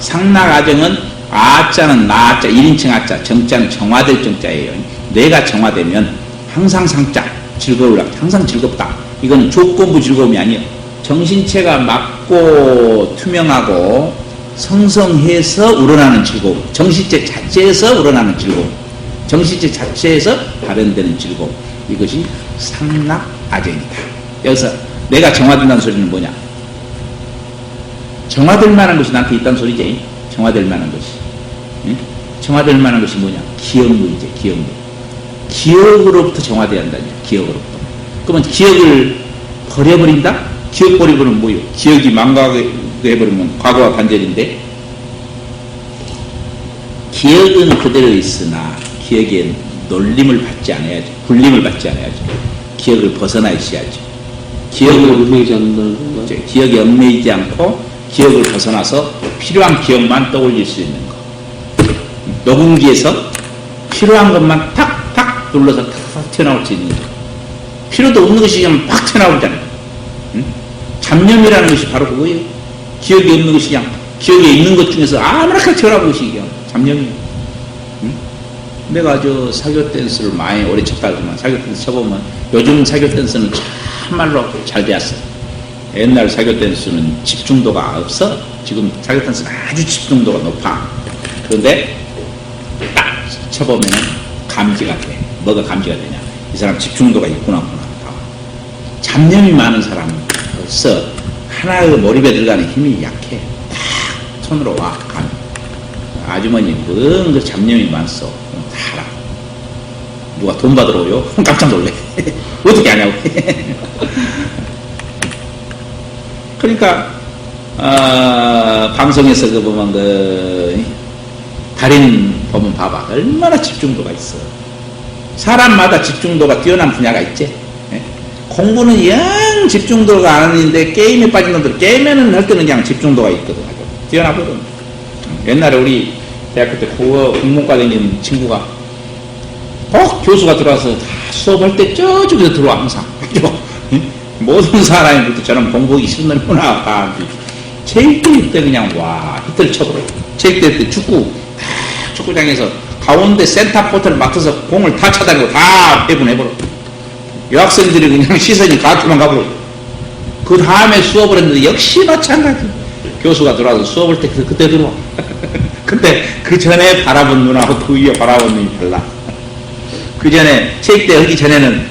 상락아정은 아자는 나자 1인칭 아자 정자는 정화될 정자예요. 뇌가 정화되면 항상 상자 즐거울라 항상 즐겁다. 이거는 조건부 즐거움이 아니에요. 정신체가 맑고 투명하고 성성해서 우러나는 즐거움. 정신체 자체에서 우러나는 즐거움. 정신체 자체에서 발현되는 즐거움. 이것이 상락아정이다. 여기서 내가 정화된다는 소리는 뭐냐? 정화될 만한 것이 나한테 있다는 소리지. 정화될 만한 것이. 응? 정화될 만한 것이 뭐냐? 기억물이지. 기억물. 기억으로부터 정화돼야 한다냐. 기억으로부터. 그러면 기억을 버려버린다? 기억 버리고는 뭐예요? 기억이 망가해버리면 과거와 반전인데 기억은 그대로 있으나 기억에 놀림을 받지 않아야죠. 불림을 받지 않아야죠. 기억을 벗어나 있어야죠. 기억을 얽매이지 않는다는 건가? 기억에 얽매이지 않고 기억을 벗어나서 필요한 기억만 떠올릴 수 있는 거. 녹음기에서 필요한 것만 탁탁 눌러서 탁탁 튀어나올 수 있는 거. 필요도 없는 것이 그냥 팍 튀어나오잖아요. 응? 잡념이라는 것이 바로 그거예요. 기억이 없는 것이 그냥 기억에 있는 것 중에서 아무렇게나 튀어나오는 것이 그냥 잡념이에요. 응? 내가 저 사교 댄스를 많이 오래 쳤다 하지만 사교 댄스 쳐보면 요즘 사교 댄스는 참말로 잘 되었어. 옛날 사교 댄스는 집중도가 없어. 지금 사교 댄스는 아주 집중도가 높아. 그런데 딱 쳐보면 감지가 돼. 뭐가 감지가 되냐? 이 사람 집중도가 있구나. 잡념이 많은 사람으로서 하나의 몰입에 들어가는 힘이 약해. 딱 손으로 와. 아주머니 그 잡념이 많소. 다 알아. 누가 돈 받으러 오요? 깜짝 놀래. 어떻게 하냐고. 그러니까 방송에서 그 보면 그 달인 보면 봐봐. 얼마나 집중도가 있어. 사람마다 집중도가 뛰어난 분야가 있지. 공부는 영 집중도가 아닌데 게임에 빠진 놈들 게임에는 할 때는 그냥 집중도가 있거든. 뛰어나거든. 옛날에 우리 대학교 때 국문과 다니는 친구가 꼭 교수가 들어와서 다 수업할 때 저쪽에서 들어와 항상. 모든 사람이 볼 때 저는 공부하기 싫은 놈이구나. 다 체육대회 때 그냥 와 히트를 쳐버려. 체육대회 때 축구장에서 가운데 센터포트를 맡아서 공을 다 차다니고 다 배분해버려. 여학생들이 그냥 시선이 가트만 가버려. 그 다음에 수업을 했는데 역시 마찬가지. 교수가 들어와서 수업을 때 그때 들어와. 근데 그 전에 바라본 눈하고 그 위에 바라본 눈이 달라. 그 전에 체육대회 하기 전에는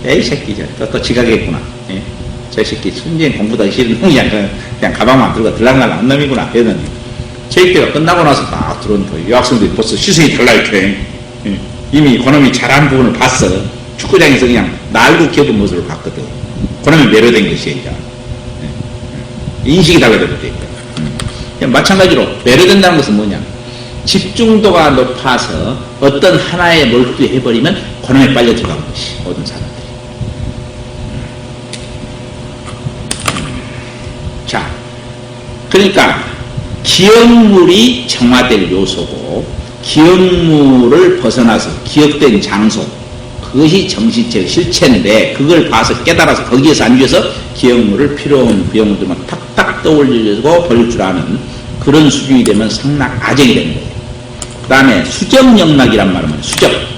에이 새끼 또 지각했구나. 저 새끼 순전히 공부도 싫은 놈이야. 그냥 가방만 들고 들락날락 한 놈이구나. 이러더니 체육대회가 끝나고 나서 딱 들어온 거예요. 여학생들이 벌써 시선이 달라 이렇게. 이미 그놈이 잘한 부분을 봤어. 축구장에서 그냥 날고 기억의 모습을 봤거든. 그놈이 매료된 것이에요. 이제. 인식이 달라졌대. 마찬가지로 매료된다는 것은 뭐냐? 집중도가 높아서 어떤 하나에 몰두해버리면 그놈에 빨려 들어가는 것이 모든 사람들이. 자, 그러니까 기억물이 정화될 요소고 기억물을 벗어나서 기억된 장소 그것이 정신체의 실체인데 그걸 봐서 깨달아서 거기에서 안주해서 기억물을 필요한 부여물들만 탁탁 떠올리고 버릴 줄 아는 그런 수준이 되면 상락아정이 되는 거예요. 그 다음에 수정영락이란 말은 뭐예요?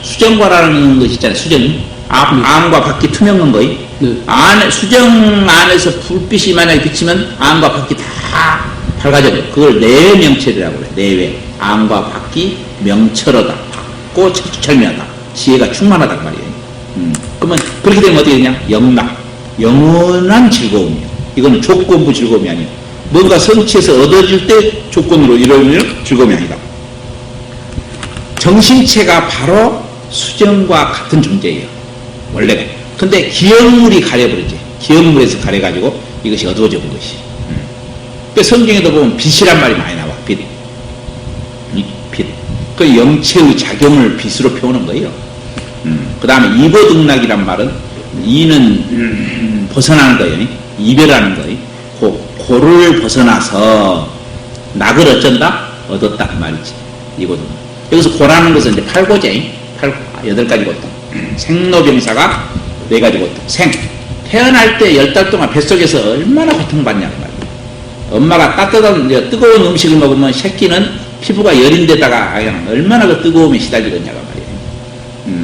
수정과라는 것이 있잖아요. 수정이 안과 밖이 투명한 거예요. 수정 안에서 불빛이 만약에 비치면 안과 밖이 다 밝아져요. 그걸 내외 명철이라고 그래요. 내외. 안과 밖이 명철하다. 밝고 철미하다. 지혜가 충만하단 말이에요. 그러면 그렇게 되면 어떻게 되냐? 영락. 영원한 즐거움이에요. 이거는 조건부 즐거움이 아니에요. 뭔가 성취해서 얻어질 때 조건으로 이루어지는 즐거움이 아니다. 정신체가 바로 수정과 같은 존재예요. 원래가. 근데 기억물이 가려버리지. 기억물에서 가려가지고 이것이 어두워져 본 것이. 그 성경에도 보면 빛이란 말이 많이 나와. 빛. 빛. 그 영체의 작용을 빛으로 표현한 거예요. 그 다음에 이보등락이란 말은 이는 벗어나는 거예요. 이별하는 거예요. 고를 벗어나서 낙을 어쩐다? 얻었다 그 말이지. 이거든. 여기서 고라는 것은 이제 팔고제, 8가지 고통. 생로병사가 4가지 고통. 태어날 때 10달 동안 뱃속에서 얼마나 고통받냐 그 말이야. 엄마가 따뜻한 뜨거운 음식을 먹으면 새끼는 피부가 열인 데다가 얼마나 그 뜨거움에 시달리겠냐고 말이야.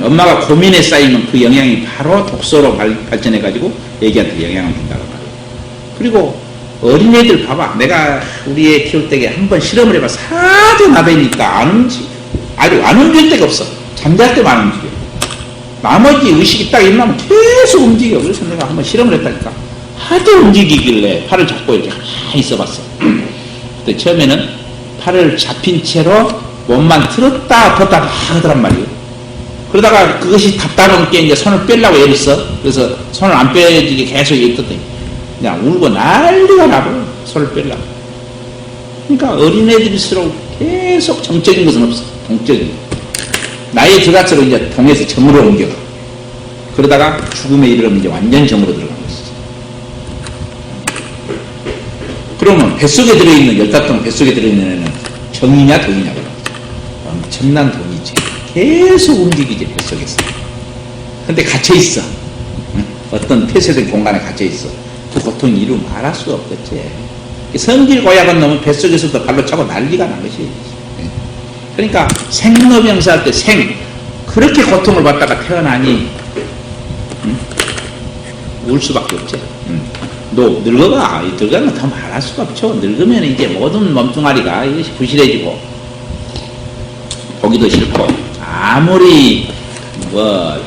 엄마가 고민에 쌓이면 그 영향이 바로 독소로 발전해가지고 애기한테 영향을 준다고 말이야. 그리고 어린애들 봐봐. 내가 우리 애 키울 때에 한번 실험을 해봐. 사도 나대니까 안 움직일 데가 없어. 잠잘 때만 안 움직여. 나머지 의식이 딱 일어나면 계속 움직여. 그래서 내가 한번 실험을 했다니까. 하도 움직이길래 팔을 잡고 이렇게 가만히 있어봤어. 그때 처음에는 팔을 잡힌 채로 몸만 틀었다 폈다 하더란 말이에요. 그러다가 그것이 답답한 게 이제 손을 빼려고 애랬어. 그래서 손을 안 빼지게 계속 있었더니 그냥 울고 난리가 나고 손을 빼려고. 그러니까 어린애들일수록 계속 정적인 것은 없어. 동적인. 나이에 들어갈수록 이제 동에서 정으로 옮겨가. 그러다가 죽음에 이르면 이제 완전 정으로 들어가는 것이지. 그러면 뱃속에 들어있는, 10달 동안 뱃속에 들어있는 애는 정이냐 돈이냐 그러죠. 엄청난 돈이지. 계속 움직이지 뱃속에서. 근데 갇혀있어. 응? 어떤 폐쇄된 공간에 갇혀있어. 그 고통이 이루 말할 수가 없겠지. 성질 고약한 놈은 뱃속에서도 발로 차고 난리가 난 것이. 그러니까 생로병사 할 때 그렇게 고통을 받다가 태어나니 울 수밖에 없지. 너 늙어가. 늙으면 더 말할 수가 없죠. 늙으면 이제 모든 몸뚱아리가 이것이 부실해지고 보기도 싫고 아무리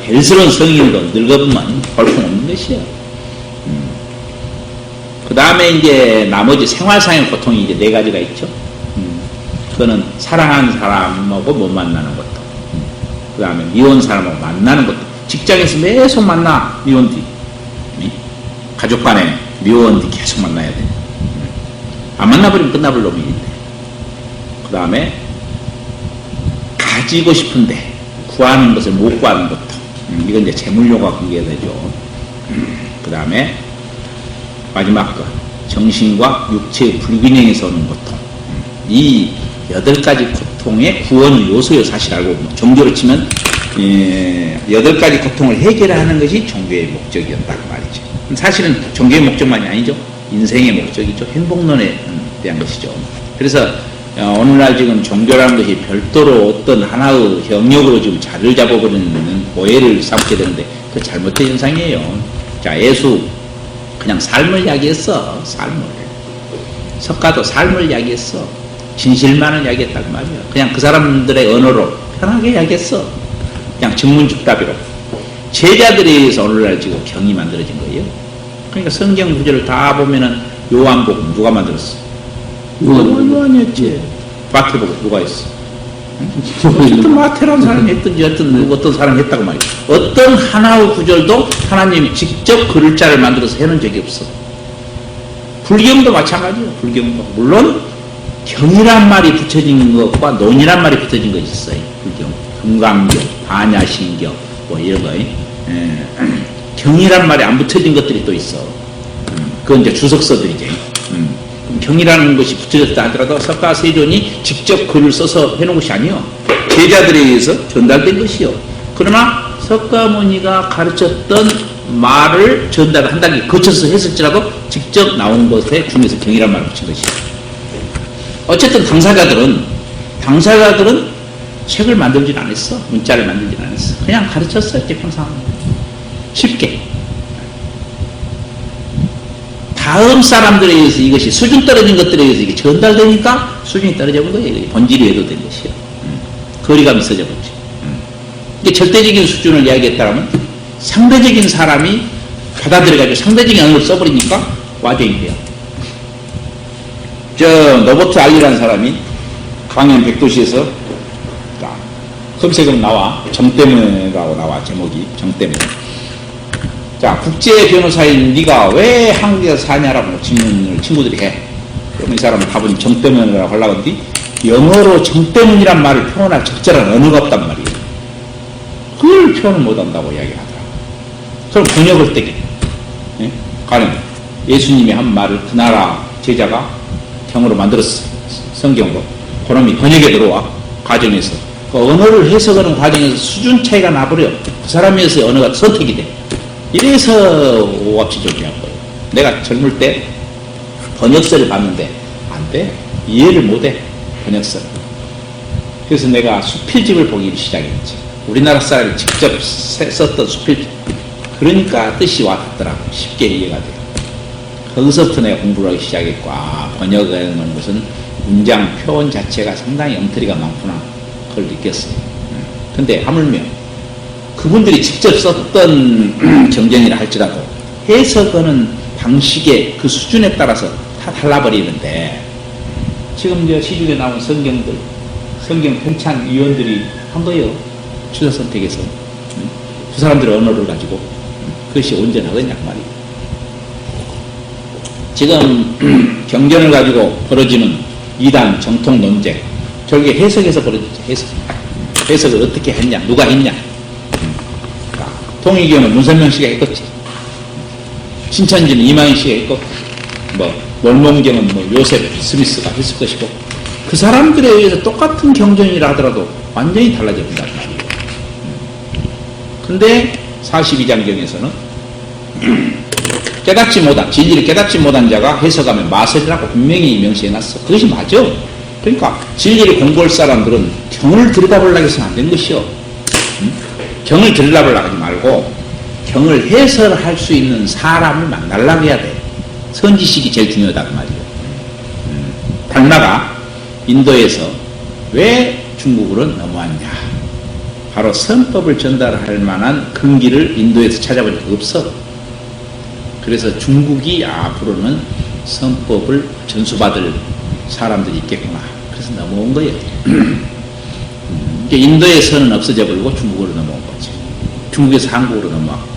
벨스러운 성인도 늙어보면 볼품없는 것이야. 그 다음에 이제 나머지 생활상의 고통이 이제 4가지가 있죠. 그거는 사랑하는 사람하고 못 만나는 것도. 그 다음에 미혼 사람하고 만나는 것도. 직장에서 계속 만나, 미혼들이. 가족 간에 미혼들이 계속 만나야 돼. 안 만나버리면 끝나볼 놈이 있는데. 그 다음에 가지고 싶은데 구하는 것을 못 구하는 것도. 이건 이제 재물용과 관계되죠. 그 다음에 마지막 거. 정신과 육체의 불균형에서 오는 고통. 이 8가지 고통의 구원 요소요. 사실 알고 보면 종교로 치면 8가지 고통을 해결하는 것이 종교의 목적이었다 그 말이죠. 사실은 종교의 목적만이 아니죠. 인생의 목적이죠. 행복론에 대한 것이죠. 그래서 오늘날 지금 종교라는 것이 별도로 어떤 하나의 영역으로 지금 자리를 잡아버리는 오해를 삼게 되는데 그 잘못된 현상이에요. 자, 예수 그냥 삶을 이야기했어. 삶을. 석가도 삶을 이야기했어. 진실만을 이야기했단 말이야. 그냥 그 사람들의 언어로 편하게 이야기했어. 그냥 증문즉답으로. 제자들에 의해서 오늘날 지금 경이 만들어진 거예요. 그러니까 성경 구절을 다 보면은 요한복음 누가 만들었어? 요한이었지. 마태복음 누가 했어? 어떤 마태라는 사람이 했든지 어떤 사람이 했다고 말이야. 어떤 하나의 구절도 하나님이 직접 글자를 만들어서 해놓은 적이 없어. 불경도 마찬가지예요. 불경도. 물론 경이란 말이 붙여진 것과 논이란 말이 붙여진 것이 있어요. 불경, 금강경, 반야신경 뭐 이런 거. 경이란 말이 안 붙여진 것들이 또 있어. 그건 이제 주석서들이지. 경이라는 것이 붙여졌다 하더라도 석가 세존이 직접 글을 써서 해놓은 것이 아니요. 제자들에 의해서 전달된 것이요. 그러나 석가모니가 가르쳤던 말을 전달을 한 단계 거쳐서 했을지라도 직접 나온 것에 중에서 경이란 말을 붙인 것이요. 어쨌든 당사자들은 책을 만들진 않았어. 문자를 만들진 않았어. 그냥 가르쳤어. 이렇게 평상 쉽게. 다음 사람들에 의해서 이것이 수준 떨어진 것들에 의해서 이게 전달되니까 수준이 떨어져 본 거예요. 본질이 외도된 것이요. 거리감이 있어져 버리지. 이게 절대적인 수준을 이야기했다면 상대적인 사람이 받아들여가지고 상대적인 언어를 써버리니까 와전이 돼요. 저 노버트 알리라는 사람이 강연 백도시에서 검색하면 나와. 정 때문에라고 나와. 제목이 정 때문에. 자, 국제 변호사인 네가 왜 한국에서 사냐라고 질문을 친구들이 해. 그럼 이 사람은 답은 정 때문이라고 하려고 하는데 영어로 정 때문이란 말을 표현할 적절한 언어가 없단 말이에요. 그걸 표현을 못한다고 이야기하더라고. 그럼 번역을 떼게. 예? 가령 예수님이 한 말을 그 나라 제자가 경으로 만들었어. 성경으로. 그놈이 번역에 들어와. 과정에서. 그 언어를 해석하는 과정에서 수준 차이가 나버려. 그 사람에서의 언어가 선택이 돼. 이래서 오합지 존재한 거예요. 내가 젊을 때 번역서를 봤는데 안 돼. 이해를 못 해. 번역서를. 그래서 내가 수필집을 보기 시작했지. 우리나라 사람이 직접 썼던 수필집. 그러니까 뜻이 와닿더라고. 쉽게 이해가 돼요. 거기서부터 내가 공부를 하기 시작했고, 번역하는 것은 문장, 표현 자체가 상당히 엉터리가 많구나. 그걸 느꼈어요. 근데 하물며 그분들이 직접 썼던 경전이라 할지라도 해석하는 방식의 그 수준에 따라서 다 달라버리는데, 지금 저 시중에 나온 성경들, 성경 편찬위원들이 한 거예요. 추서 선택에서. 그 사람들의 언어를 가지고. 그것이 온전하겠냐 말이에요. 지금 경전을 가지고 벌어지는 이단 정통 논쟁, 저게 해석에서 벌어지죠. 해석을 어떻게 했냐, 누가 했냐. 통일교는 문선명 씨가 했겠지. 신천지는 이만희 씨가 했고, 몰몬경은 요셉 스미스가 했을 것이고, 그 사람들에 의해서 똑같은 경전이라 하더라도 완전히 달라져 본단 말이에요. 근데 42장경에서는 깨닫지 못한, 진리를 깨닫지 못한 자가 해석하면 마설이라고 분명히 명시해놨어. 그것이 맞아. 그러니까 진리를 공부할 사람들은 경을 들여다보려고 해서는 안 된 것이요. 경을 들여다보려고 하지 말고 경을 해설할 수 있는 사람을 만나려고 해야 돼. 선지식이 제일 중요하다고 말이에요. 달마가 인도에서 왜 중국으로 넘어왔냐. 바로 선법을 전달할 만한 근기를 인도에서 찾아본 적 없어. 그래서 중국이 앞으로는 선법을 전수받을 사람들이 있겠구나. 그래서 넘어온 거예요. 인도의 선은 없어져 버리고 중국으로 넘어온 거지. 중국에서 한국으로 넘어왔고.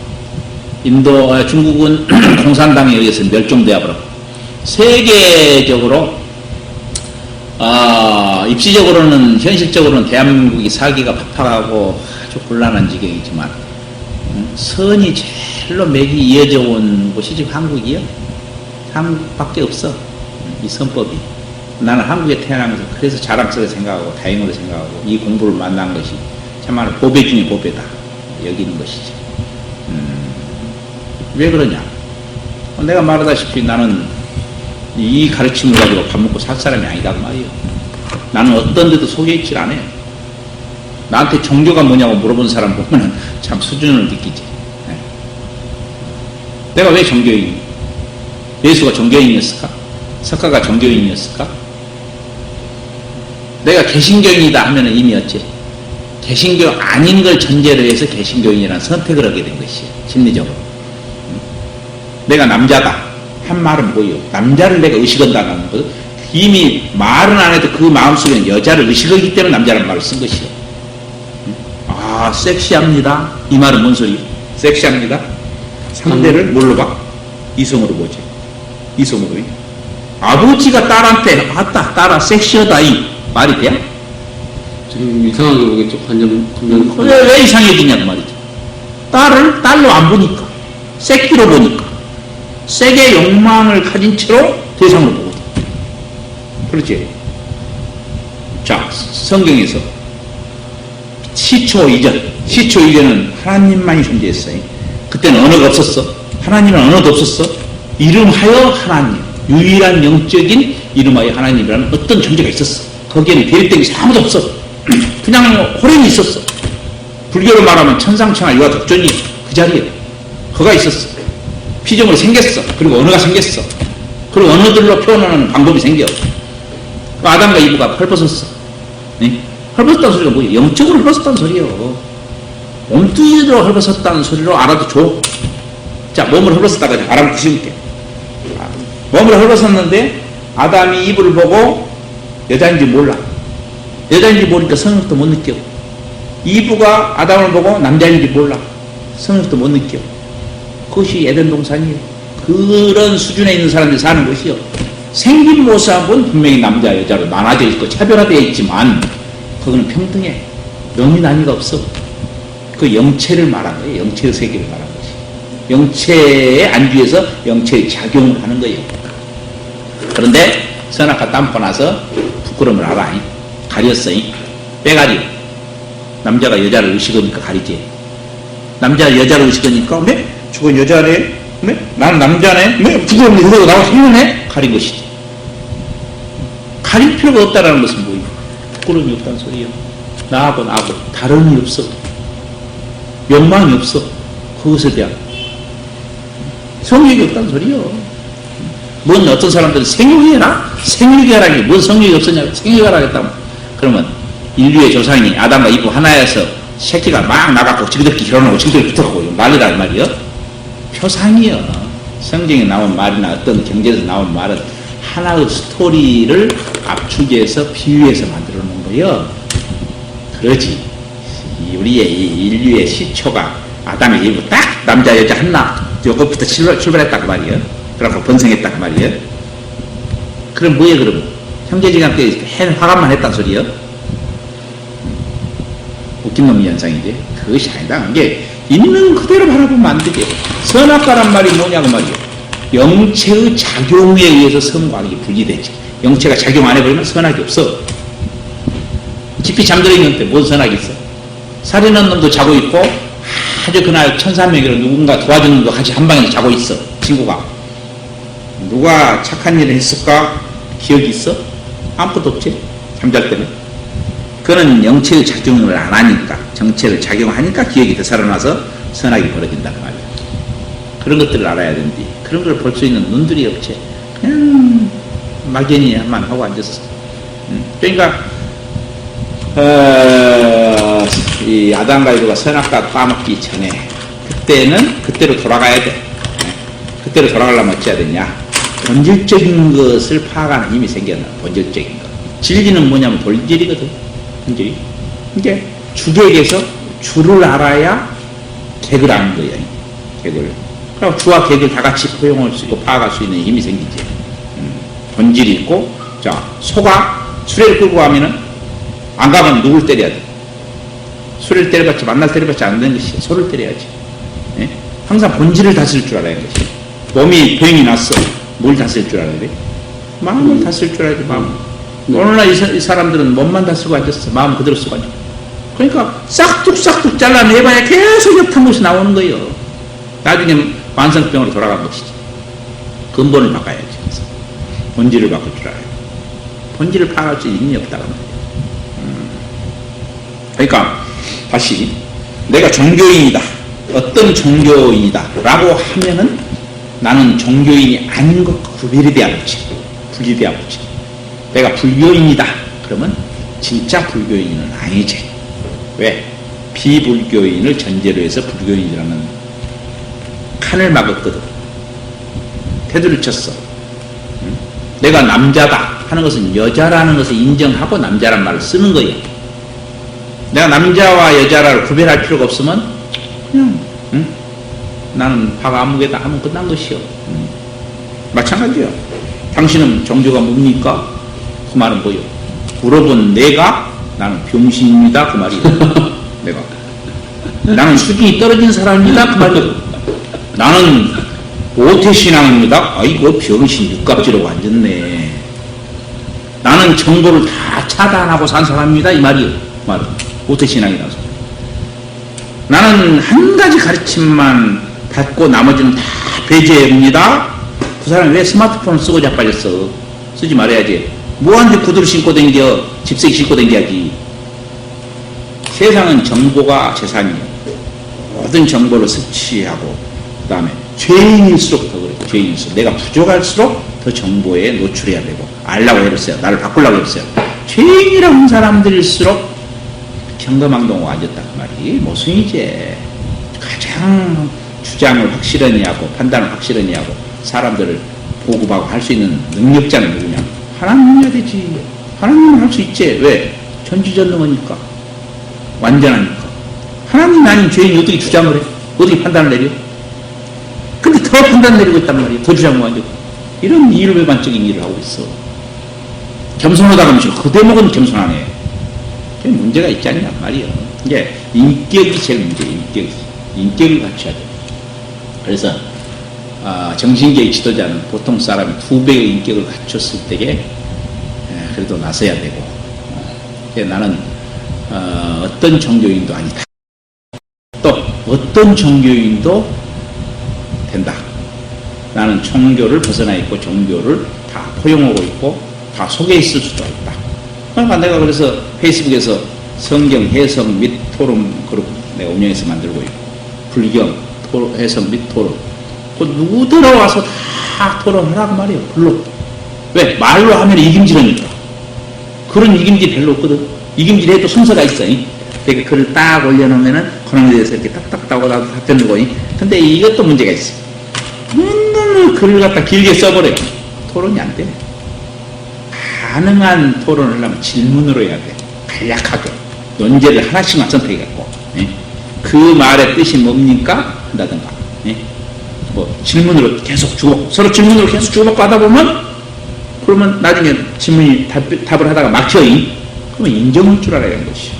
중국은 공산당에 의해서 멸종되어 버렸고. 세계적으로, 입시적으로는, 현실적으로는 대한민국이 살기가 팍팍하고 아주 곤란한 지경이지만, 선이 제일로 맥이 이어져 온 곳이 지금 한국이요. 한국밖에 없어. 이 선법이. 나는 한국에 태어나면서 그래서 자랑스럽게 생각하고 다행으로 생각하고 이 공부를 만난 것이 참말로 보배 중에 보배다. 여기는 것이지. 왜 그러냐. 내가 말하다시피 나는 이 가르침을 가지고 밥 먹고 살 사람이 아니다 그 말이에요. 나는 어떤 데도 속여있질 않아요. 나한테 종교가 뭐냐고 물어본 사람 보면 참 수준을 느끼지. 내가 왜 종교인이니? 예수가 종교인이었을까? 석가가 종교인이었을까? 내가 개신교인이다 하면 이미 어째? 개신교 아닌 걸 전제로 해서 개신교인이라는 선택을 하게 된 것이에요. 심리적으로. 내가 남자다. 한 말은 뭐예요? 남자를 내가 의식한다는 것. 이미 말은 안 해도 그 마음속에는 여자를 의식하기 때문에 남자라는 말을 쓴 것이에요. 섹시합니다. 이 말은 뭔 소리예요? 섹시합니다. 상대를 뭘로 봐? 이성으로 보지. 이성으로. 아버지가 딸한테 아따 딸아 섹시하다 이 말이 돼? 좀 이상하게 보겠죠. 관념. 왜 이상해지냐고 말이죠. 딸을 딸로 안 보니까, 새끼로 보니까, 세계 욕망을 가진 채로 대상으로 보거든. 그렇지? 자, 성경에서 시초 이전은 하나님만이 존재했어요. 그때는 언어가 없었어. 하나님은 언어도 없었어. 이름하여 하나님, 유일한 영적인 이름하여 하나님이라는 어떤 존재가 있었어. 거기에는 배일된 것이 아무도 없어. 그냥 호랭이 있었어. 불교로 말하면 천상천하 유아 독존이 그 자리에 그가 있었어. 피조물이 생겼어. 그리고 언어가 생겼어. 그리고 언어들로 표현하는 방법이 생겨. 아담과 이브가 헐벗었어. 네? 헐벗었다는 소리가 뭐예요? 영적으로 헐벗었다는 소리예요. 몸뚱이로 헐벗었다는 소리로 알아도 줘. 자, 몸을 헐벗었다가 알아보고 쉬울게. 몸을 헐벗었는데 아담이 이브를 보고 여자인지 몰라. 여자인지 모르니까 성욕도 못 느껴. 이브가 아담을 보고 남자인지 몰라. 성욕도 못 느껴. 그것이 에덴 동산이에요. 그런 수준에 있는 사람들이 사는 것이요. 생긴 모습은 분명히 남자 여자로 나눠져 있고 차별화되어 있지만 그거는 평등해. 명이 나뉘가 없어. 그 영체를 말한 거예요. 영체의 세계를 말한 것이. 영체에 안주해서 영체의 작용을 하는 거예요. 그런데 선악과 땀고 나서 부끄러움을 알아. 가렸어. 빼가리. 남자가 여자를 의식하니까 가리지. 남자가 여자를 의식하니까 왜? 저건 여자네? 왜? 나는 남자네? 왜? 부끄러움이 들고 나와 생각네? 가린 것이지. 가릴 필요가 없다라는 것은 뭐예요? 부끄러움이 없다는 소리예요. 나하고 다름이 없어. 욕망이 없어. 그것에 대한 성욕이 없다는 소리요. 뭔 어떤 사람들은 생육이 해라? 생육이 하라니 뭔 성욕이 없었냐고 생육이 하라 했다면 그러면 인류의 조상이 아담과 이브 하나여서 새끼가 막 나가고 지그들끼리 결혼하고 지그들끼리 붙어가고 난리란 말이요. 표상이요. 성경에 나온 말이나 어떤 경제에서 나온 말은 하나의 스토리를 압축해서 비유해서 만들어 놓은 거예요. 그러지. 우리의 인류의 시초가 아담의 이브 딱 남자 여자 하나 요것부터 출발했다고 말이에요. 그러고 번성했다고 말이에요. 그럼 뭐예요, 그럼? 형제지간때 화감만 했단 소리예요? 웃긴 놈의 현상이지. 그것이 아니다. 이게 있는 그대로 바라보면 안 되게. 선악과란 말이 뭐냐고 말이에요. 영체의 작용에 의해서 선과학이 분리되지. 영체가 작용 안 해버리면 선악이 없어. 깊이 잠들어 있는데 뭔 선악이 있어? 살인한 놈도 자고 있고 아주 그날 천사명으로 누군가 도와주는 거 같이 한 방에 자고 있어. 친구가. 누가 착한 일을 했을까? 기억이 있어? 아무것도 없지. 잠잘 때는. 그거는 영체의 작용을 안 하니까, 정체를 작용하니까 기억이 되살아나서 선악이 벌어진단 말이야. 그런 것들을 알아야 되는데 그런 걸 볼 수 있는 눈들이 없지. 그냥 막연히만 하고 앉았어. 그러니까 이 아담과 이브가 선악과 따먹기 전에 그때는 그때로 돌아가야 돼. 그때로 돌아가려면 어찌해야 되냐? 본질적인 것을 파악하는 힘이 생겼나. 본질적인 것. 진리는 뭐냐면 본질이거든. 본질이. 이게 주객에서 주를 알아야 객을 아는 거예요. 객을. 그럼 주와 객을 다 같이 포용할 수 있고 파악할 수 있는 힘이 생기지. 본질이 있고, 자, 소가 수레를 끌고 가면은 안 가면 누굴 때려야 돼? 수레를 때려봤자 만날 때려봤자 안 되는 것이 소를 때려야지. 예? 항상 본질을 다스릴 줄 알아야 하는 것이. 몸이 병이 났어. 뭘 다스릴 줄 알아야 돼? 마음을 다스릴 줄 알아야 돼, 마음. 오늘날 이 사람들은 몸만 다스리고 앉았어. 마음 그대로 쓰고 앉아. 그러니까 싹둑싹둑 잘라내봐야 계속 옆탄 것이 나오는 거예요. 나중에 만성병으로 돌아간 것이지. 근본을 바꿔야지. 본질을 바꿀 줄 알아야 돼. 본질을 파악할 수 있는 힘이 없다고 말이야. 그러니까 다시 내가 종교인이다. 어떤 종교인이다 라고 하면은 나는 종교인이 아닌 것과 구별이 돼야 보지. 분리돼야 보지. 내가 불교인이다. 그러면 진짜 불교인은 아니지. 왜? 비불교인을 전제로 해서 불교인이라는 칸을 막았거든. 테두리를 쳤어. 내가 남자다 하는 것은 여자라는 것을 인정하고 남자란 말을 쓰는 거예요. 내가 남자와 여자를 구별할 필요가 없으면 그냥 나는 박 아무개다 하면 끝난 것이요. 마찬가지요. 당신은 종교가 뭡니까? 그 말은 뭐요? 물어본 내가 나는 병신입니다. 그 말이에요. 내가 나는 수준이 떨어진 사람입니다. 그 말이에요. 나는 모태신앙입니다. 아이고 병신 육갑지라고 앉았네. 나는 정보를 다 차단하고 산 사람입니다. 이 말이에요. 그 말은 모태신앙이라서. 나는 한 가지 가르침만 받고 나머지는 다 배제합니다. 그 사람이 왜 스마트폰을 쓰고 자빠졌어? 쓰지 말아야지. 뭐한테 구두를 신고 댕겨? 집세기 신고 댕겨야지. 세상은 정보가 재산이에요. 모든 정보를 섭취하고 그 다음에 죄인일수록 더 그래. 죄인일수록. 내가 부족할수록 더 정보에 노출해야 되고 알라고 했어요. 나를 바꾸려고 했어요. 죄인이라고 하는 사람들일수록 경거망동하고 앉았다 그 말이 모순이지. 가장 주장을 확실하니 하고 판단을 확실하니 하고 사람들을 보고하고 할 수 있는 능력자는 누구냐? 하나님이어야 되지. 하나님은 할 수 있지. 왜? 전지전능하니까. 완전하니까. 하나님 아닌 죄인이 어떻게 주장을 해? 어떻게 판단을 내려? 근데 더 판단 내리고 있단 말이야. 더 주장을 하고. 이런 이율배반적인 일을 하고 있어. 겸손하다고 하면 그 대목은 겸손하네. 그게 문제가 있지 않냐 말이야. 이게 인격이 제일 문제야. 인격을 갖춰야 돼. 그래서 정신계의 지도자는 보통 사람이 2배의 인격을 갖췄을 때에 그래도 나서야 되고 나는 어떤 종교인도 아니다. 또 어떤 종교인도 된다. 나는 종교를 벗어나 있고 종교를 다 포용하고 있고 다 속에 있을 수도 있다. 그러니까 내가 그래서 페이스북에서 성경 해석 및 토론 그룹 내가 운영해서 만들고 있고 불경 해석 및 토론 그 누구 들어와서 다 토론하라고 말이에요. 별로. 왜? 말로 하면 이김질하니까. 그런 이김질 별로 없거든. 이김질 해도 순서가 있어. 그러니까 글을 딱 올려놓으면은 그런 데서 이렇게 딱딱 따고 나도 답변 주고. 근데 이것도 문제가 있어. 맨날 글을 갖다 길게 써버려요. 토론이 안 돼. 가능한 토론을 하려면 질문으로 해야 돼. 간략하게. 논제를 하나씩만 선택해갖고. 그 말의 뜻이 뭡니까? 한다든가. 뭐 질문으로 계속 서로 질문으로 계속 주고받고 하다 보면 그러면 나중에 질문이 답을 하다가 막혀이 그러면 인정할 줄 알아야 하는 것이요.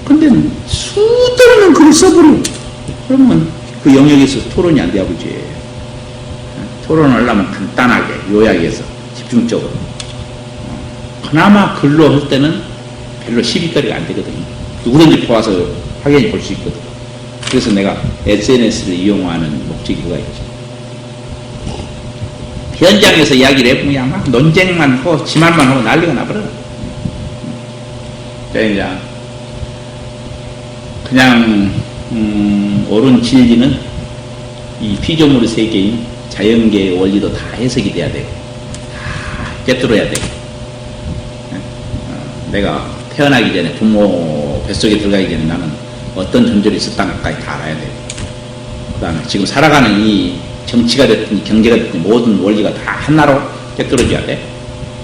근데 수많은 글을 써버려. 그러면 그 영역에서 토론이 안 돼, 아버지. 토론을 하려면 간단하게, 요약해서, 집중적으로. 그나마 글로 할 때는 별로 시비거리가 안 되거든요. 누구든지 보아서 확연히 볼 수 있거든. 그래서 내가 SNS를 이용하는 목적이 그가 있죠. 현장에서 이야기를 해보면 막 논쟁만 하고 지말만 하고 난리가 나버려. 이제 그냥 옳은 진리는 이 피조물 세계인 자연계의 원리도 다 해석이 돼야 되고 다 꿰뚫어야 되고 내가 태어나기 전에 부모 뱃속에 들어가기 전에 나는 어떤 존재로 있었다는까지 다 알아야 되고 그 다음에 지금 살아가는 이 정치가 됐든 경제가 됐든 모든 원리가 다 하나로 꿰뚫어져야 돼.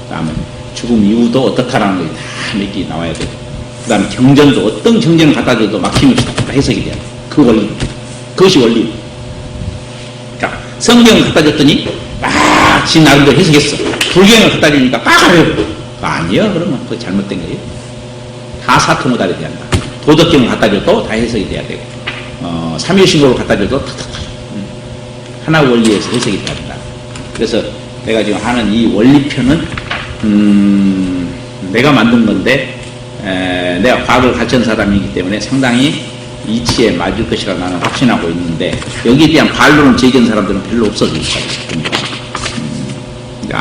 그 다음에 죽음 이후도 어떻다라는 것이 다 몇 개 나와야 되고 그 다음에 경전도 어떤 경전을 갖다 줘도 막힘없이 다 해석이 돼야 돼. 그 원리. 그것이 원리. 자, 성경을 갖다 줬더니 막 지 나름대로 해석했어. 불경을 갖다 주니까 막 하려고. 아니요. 그러면 그거 잘못된 거예요. 다 사통을 다르게 한다. 도덕경을 갖다 줘도 다 해석이 돼야 되고 삼위신고를 갖다 줘도 탁탁탁 하나 원리에서 해석이 돼야 된다. 그래서 내가 지금 하는 이 원리편은 내가 만든 건데 내가 과학을 가르친 사람이기 때문에 상당히 이치에 맞을 것이라 나는 확신하고 있는데 여기에 대한 반론을 제기한 사람들은 별로 없어질 거예요.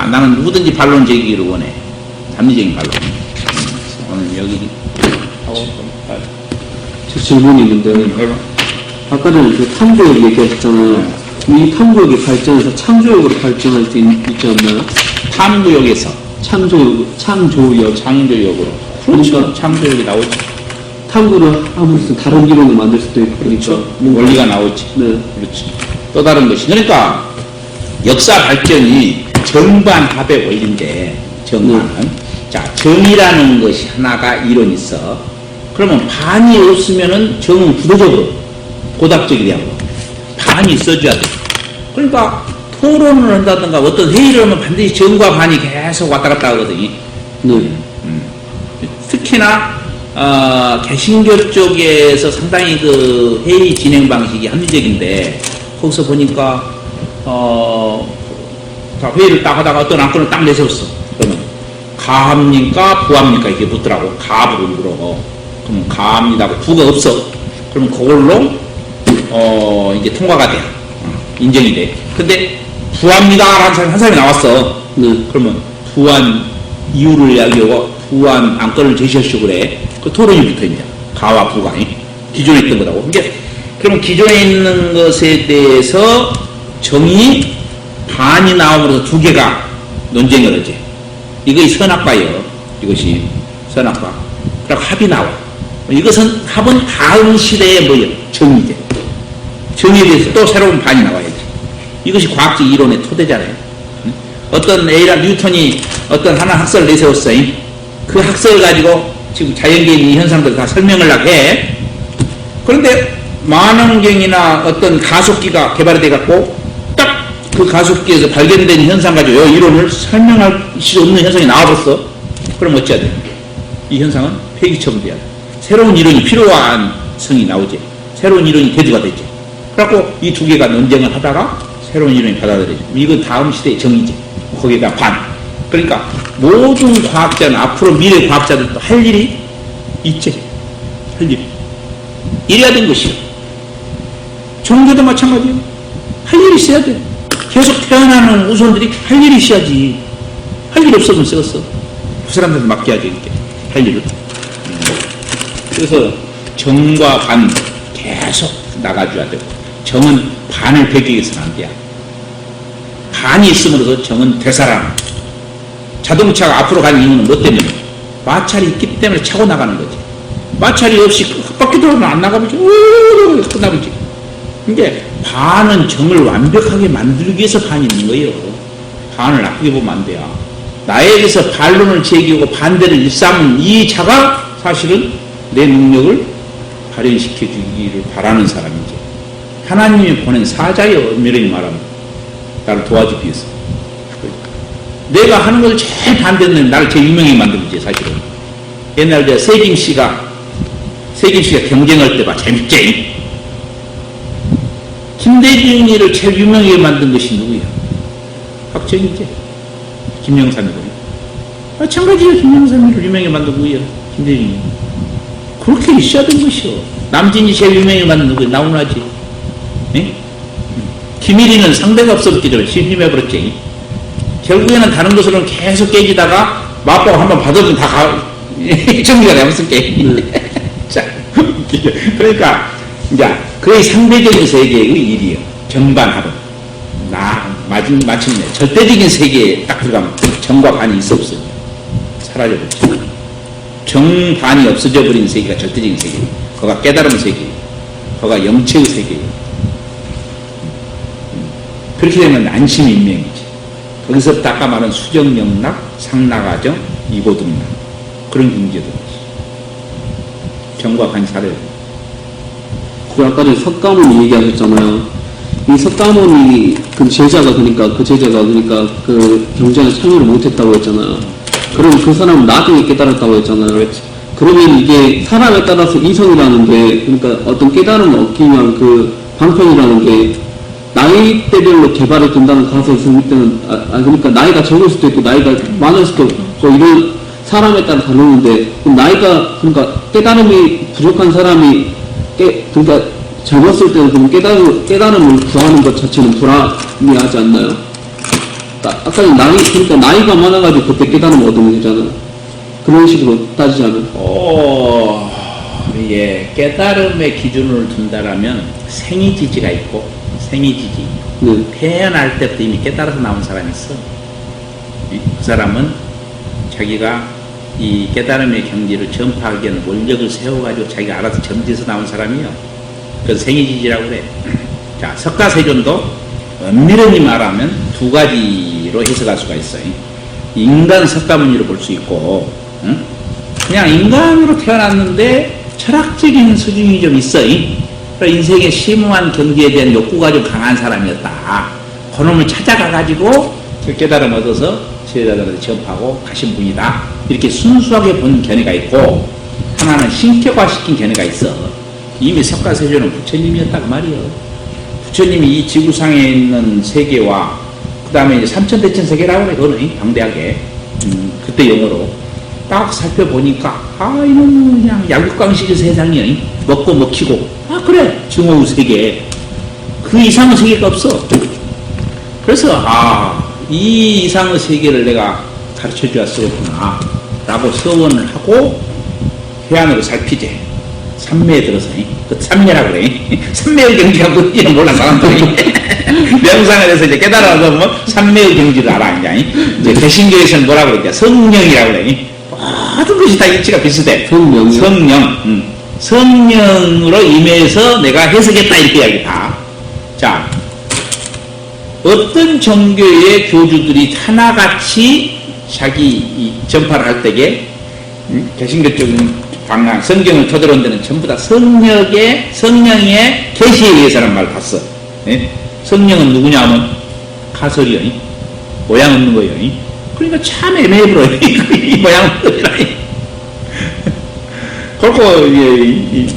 나는 누구든지 반론 제기를 원해. 합리적인 반론. 오늘 여기 하고 저 질문이 있는데 아까는 그 탐구역 얘기하셨잖아요. 이 탐구역이 발전해서 창조역으로 발전할 수 있지 않나요? 탐구역에서 창조역으로 그러니까 창조역이 나오지. 탐구를 함으로써 다른 기록을 만들 수도 있고 그렇죠. 원리가 나오지. 네. 그렇지. 또 다른 것이 그러니까 역사 발전이 정반합의 원리인데 정반은 자 정이라는 것이 하나가 이론이 있어. 그러면 반이 없으면은 정은 부도적으로 고답적이 되고 반이 있어줘야 돼. 그러니까 토론을 한다든가 어떤 회의를 하면 반드시 정과 반이 계속 왔다 갔다 하거든요. 특히나 개신교 쪽에서 상당히 그 회의 진행 방식이 합리적인데 거기서 보니까 자 회의를 딱 하다가 어떤 안건을 딱 내세웠어. 그러면 가합니까 부합니까 이렇게 묻더라고. 가부를 물어. 그러면 가합니다고 부가 없어. 그러면 그걸로 이제 통과가 돼. 인정이 돼. 근데 부합니다라는 한 사람이 나왔어. 그러면 부한 이유를 이야기하고 부한 안건을 제시하시오 그래. 그 토론이 붙어 있냐. 가와 부가 기존에 있던 거라고. 그러니까 그러면 기존에 있는 것에 대해서 정이 반이 나옴으로써 두 개가 논쟁을 하지. 이것이 선악과예요. 이것이 선악과. 그리고 합이 나와. 이것은 합은 다음 시대의 뭐예요? 정이죠. 정에 대해서 또 새로운 반이 나와야지. 이것이 과학적 이론의 토대잖아요. 어떤 A라 뉴턴이 어떤 하나 학설을 내세웠어. 그 학설을 가지고 지금 자연계에 있는 현상들을 다 설명을 하게 해. 그런데 만원경이나 어떤 가속기가 개발이 돼갖고 딱 그 가속기에서 발견된 현상 가지고 이 이론을 설명할 수 없는 현상이 나와버렸어. 그럼 어찌해야 돼? 이 현상은 폐기처분돼야 돼. 새로운 이론이 필요한 성이 나오지. 새로운 이론이 대두가 되지. 그래갖고 이 두 개가 논쟁을 하다가 새로운 이론이 받아들여져. 이건 다음 시대의 정의지. 거기다 반. 그러니까 모든 과학자는 앞으로 미래 과학자들도 할 일이 있지. 할 일이. 이래야 된 것이요. 종교도 마찬가지예요. 할 일이 있어야 돼. 계속 태어나는 우선들이 할 일이 있어야지. 할 일 없으면 썩었어. 그 사람들한테 맡겨야지, 이렇게. 할 일을. 그래서 정과 반 계속 나가줘야 되고, 정은 반을 배격해서는 안 돼요. 반이 있음으로써 정은 되살아나. 자동차가 앞으로 가는 이유는 뭐 때문에? 마찰이 있기 때문에 차고 나가는 거지. 마찰이 없이 헛바퀴 돌아면 안 나가면 끝나버리지. 이게 반은 정을 완벽하게 만들기 위해서 반이 있는 거예요. 반을 나쁘게 보면 안 돼요. 나에게서 반론을 제기하고 반대를 일삼은 이 자가 사실은 내 능력을 발현시켜 주기를 바라는 사람이지. 하나님이 보낸 사자예요. 엄밀히 말하면. 나를 도와주기 위해서. 내가 하는 것을 제일 반대는 나를 제일 유명하게 만들지, 사실은. 옛날 세김 씨가 경쟁할 때 봐. 재밌지? 김대중이를 제일 유명하게 만든 것이 누구야? 박정희지. 김영삼이거든요. 마찬가지로 김영삼이를 유명하게 만든 누구야? 김대중이. 그렇게 있어야 된 것이요. 남진이 제일 유명하게 만든 누구야? 나훈아지. 예? 김일이는 상대가 없었기 때문에 심심해버렸지. 결국에는 다른 것으로는 계속 깨지다가 맛보고 한번 받아도 다 정리가 되면서 깨. 자, 그러니까 이제 거의 상대적인 세계의 일이요. 정반합은. 마침내 절대적인 세계에 딱 들어가면 정과 반이 있어 없어요. 사라져버리죠. 정반이 없어져 버린 세계가 절대적인 세계예요. 거가 깨달음 세계예요. 거가 영체의 세계예요. 그렇게 되면 안심인명이지. 거기서부터 아까 말한 수정영락, 상락아정, 이고등락 그런 경제도 정과 반이 사려요. 그 아까 전에 석가모니 얘기하셨잖아요. 이 석가모니 그 제자가 그러니까 그 경전에 참여를 못했다고 했잖아요. 그럼 그 사람은 나중에 깨달았다고 했잖아요. 그렇지. 그러면 이게 사람에 따라서 이성이라는 게, 그러니까 어떤 깨달음을 얻기 위한 그 방편이라는 게 나이대별로 개발이 된다는 가설을 쓸 때는, 그러니까 나이가 적을 수도 있고 나이가 많을 수도 있고 이런 사람에 따라 다르는데, 그럼 나이가, 그러니까 깨달음이 부족한 사람이 그러니까 젊었을 때는 그럼 깨달음을 구하는 것 자체는 불합리하지 않나요? 아까 그러니까 나이가 많아가지고 그때 깨달음을 얻으면 되잖아요. 그런 식으로 따지자면. 예, 깨달음의 기준을 둔다라면 생이지지가 있고, 생이지지. 네. 태어날 때부터 이미 깨달아서 나온 사람이 있어. 그 사람은 자기가 이 깨달음의 경지를 전파하기 위한 원력을 세워가지고 자기가 알아서 점지해서 나온 사람이요. 그래서 생이지지라고 그래. 자, 석가세존도 엄밀히 말하면 두 가지로 해석할 수가 있어요. 인간 석가모니로 볼 수 있고, 응? 그냥 인간으로 태어났는데 철학적인 수준이 좀 있어. 인생의 심오한 경지에 대한 욕구가 좀 강한 사람이었다. 그놈을 찾아가가지고 깨달음 얻어서 제자들한테 전파하고 가신 분이다. 이렇게 순수하게 본 견해가 있고, 하나는 신격화시킨 견해가 있어. 이미 석가세존은 부처님이었다 그 말이요. 부처님이 이 지구상에 있는 세계와 그 다음에 이제 삼천대천 세계라고 그래. 그거는 방대하게 그때 용어로 딱 살펴보니까 이놈은 그냥 약육강식의 세상이야. 먹고 먹히고 그래 증오의 세계. 그 이상의 세계가 없어. 그래서 이 이상의 세계를 내가 가르쳐줘야 쓰겠구나 라고 서원을 하고 회안으로 살피지. 삼매에 들어서, 그 삼매라고 그래. 삼매의 경지가 뭔지는 몰라, 사람들이. 명상에 대해서 이제 깨달아서 뭐, 삼매의 경지를 알아, 이제 개신교에서는 뭐라고 그러냐, 성령이라고 그래. 모든 것이 다 일치가 비슷해. 성령. 성령으로 임해서 내가 해석했다, 이렇게 이야기다. 자, 어떤 종교의 교주들이 하나같이 자기 전파를 할 때에, 개신교 쪽은 방랑, 성경을 토대로 한 데는 전부 다 성령의 계시에 의해서란 말을 봤어. 예? 성령은 누구냐 하면 가설이요. 모양 없는 거예요. 그러니까 참 애매해 보여. 이 모양 없는 거라. 그리고,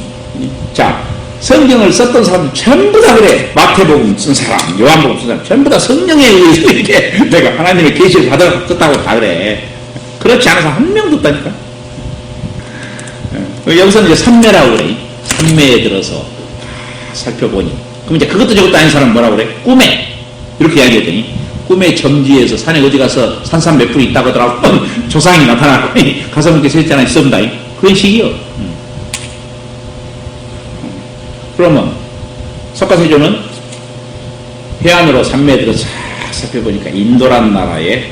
자, 성경을 썼던 사람들 전부 다 그래. 마태복음 쓴 사람, 요한복음 쓴 사람 전부 다 성령에 의해서 이렇게 내가 하나님의 계시를 받았다고 다 그래. 그렇지 않은 사람 한 명도 없다니까. 여기서는 이제 삼매라고 그래. 삼매에 들어서 살펴보니. 그럼 이제 그것도 저것도 아닌 사람은 뭐라고 그래? 꿈에. 이렇게 이야기했더니 꿈의 점지에서 산에 어디 가서 산삼 몇 풀이 있다고 하더라고. 조상이 나타나고 가서 먹게 셋째나 있었다. 그런 식이요. 그러면 석가세조는 해안으로 산매에 들어서 살펴보니까 인도란 나라에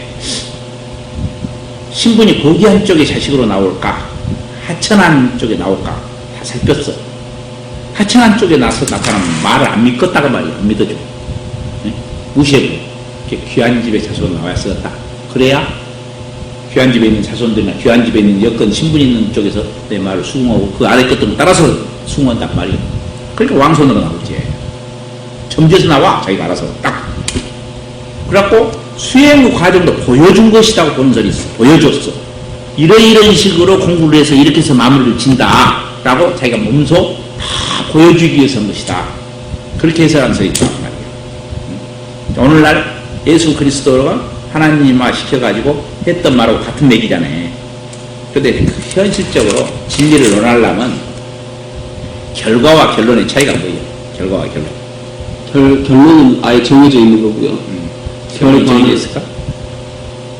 신분이 거기 한쪽에 자식으로 나올까 하천안 쪽에 나올까 다 살폈어. 하천안 쪽에 나타나면 말을 안 믿겠다고 말이야. 안 믿어줘. 네? 무시해버려. 귀한 집에 자손 나와야 쓰였다. 그래야 귀한 집에 있는 자손들이나 귀한 집에 있는 여건 신분 있는 쪽에서 내 말을 수긍하고 그 아래 것들은 따라서 수긍한단 말이야. 그러니까 왕손으로 나오지. 점지에서 나와 자기가 알아서 딱. 그래갖고 수행 과정도 보여준 것이라고 보는 설이 있어. 보여줬어. 이런 식으로 공부를 해서 이렇게 해서 마무리를 진다 라고 자기가 몸소 다 보여주기 위해서 한 것이다. 그렇게 해석한 설이 있단 말이야. 오늘날 예수 그리스도가 하나님화 시켜가지고 했던 말하고 같은 얘기잖아요. 그런데 현실적으로 진리를 논하려면 결과와 결론의 차이가 뭐예요? 결과와 결론. 결론은 아예 정해져 있는 거고요. 결론이 정해져 있을까?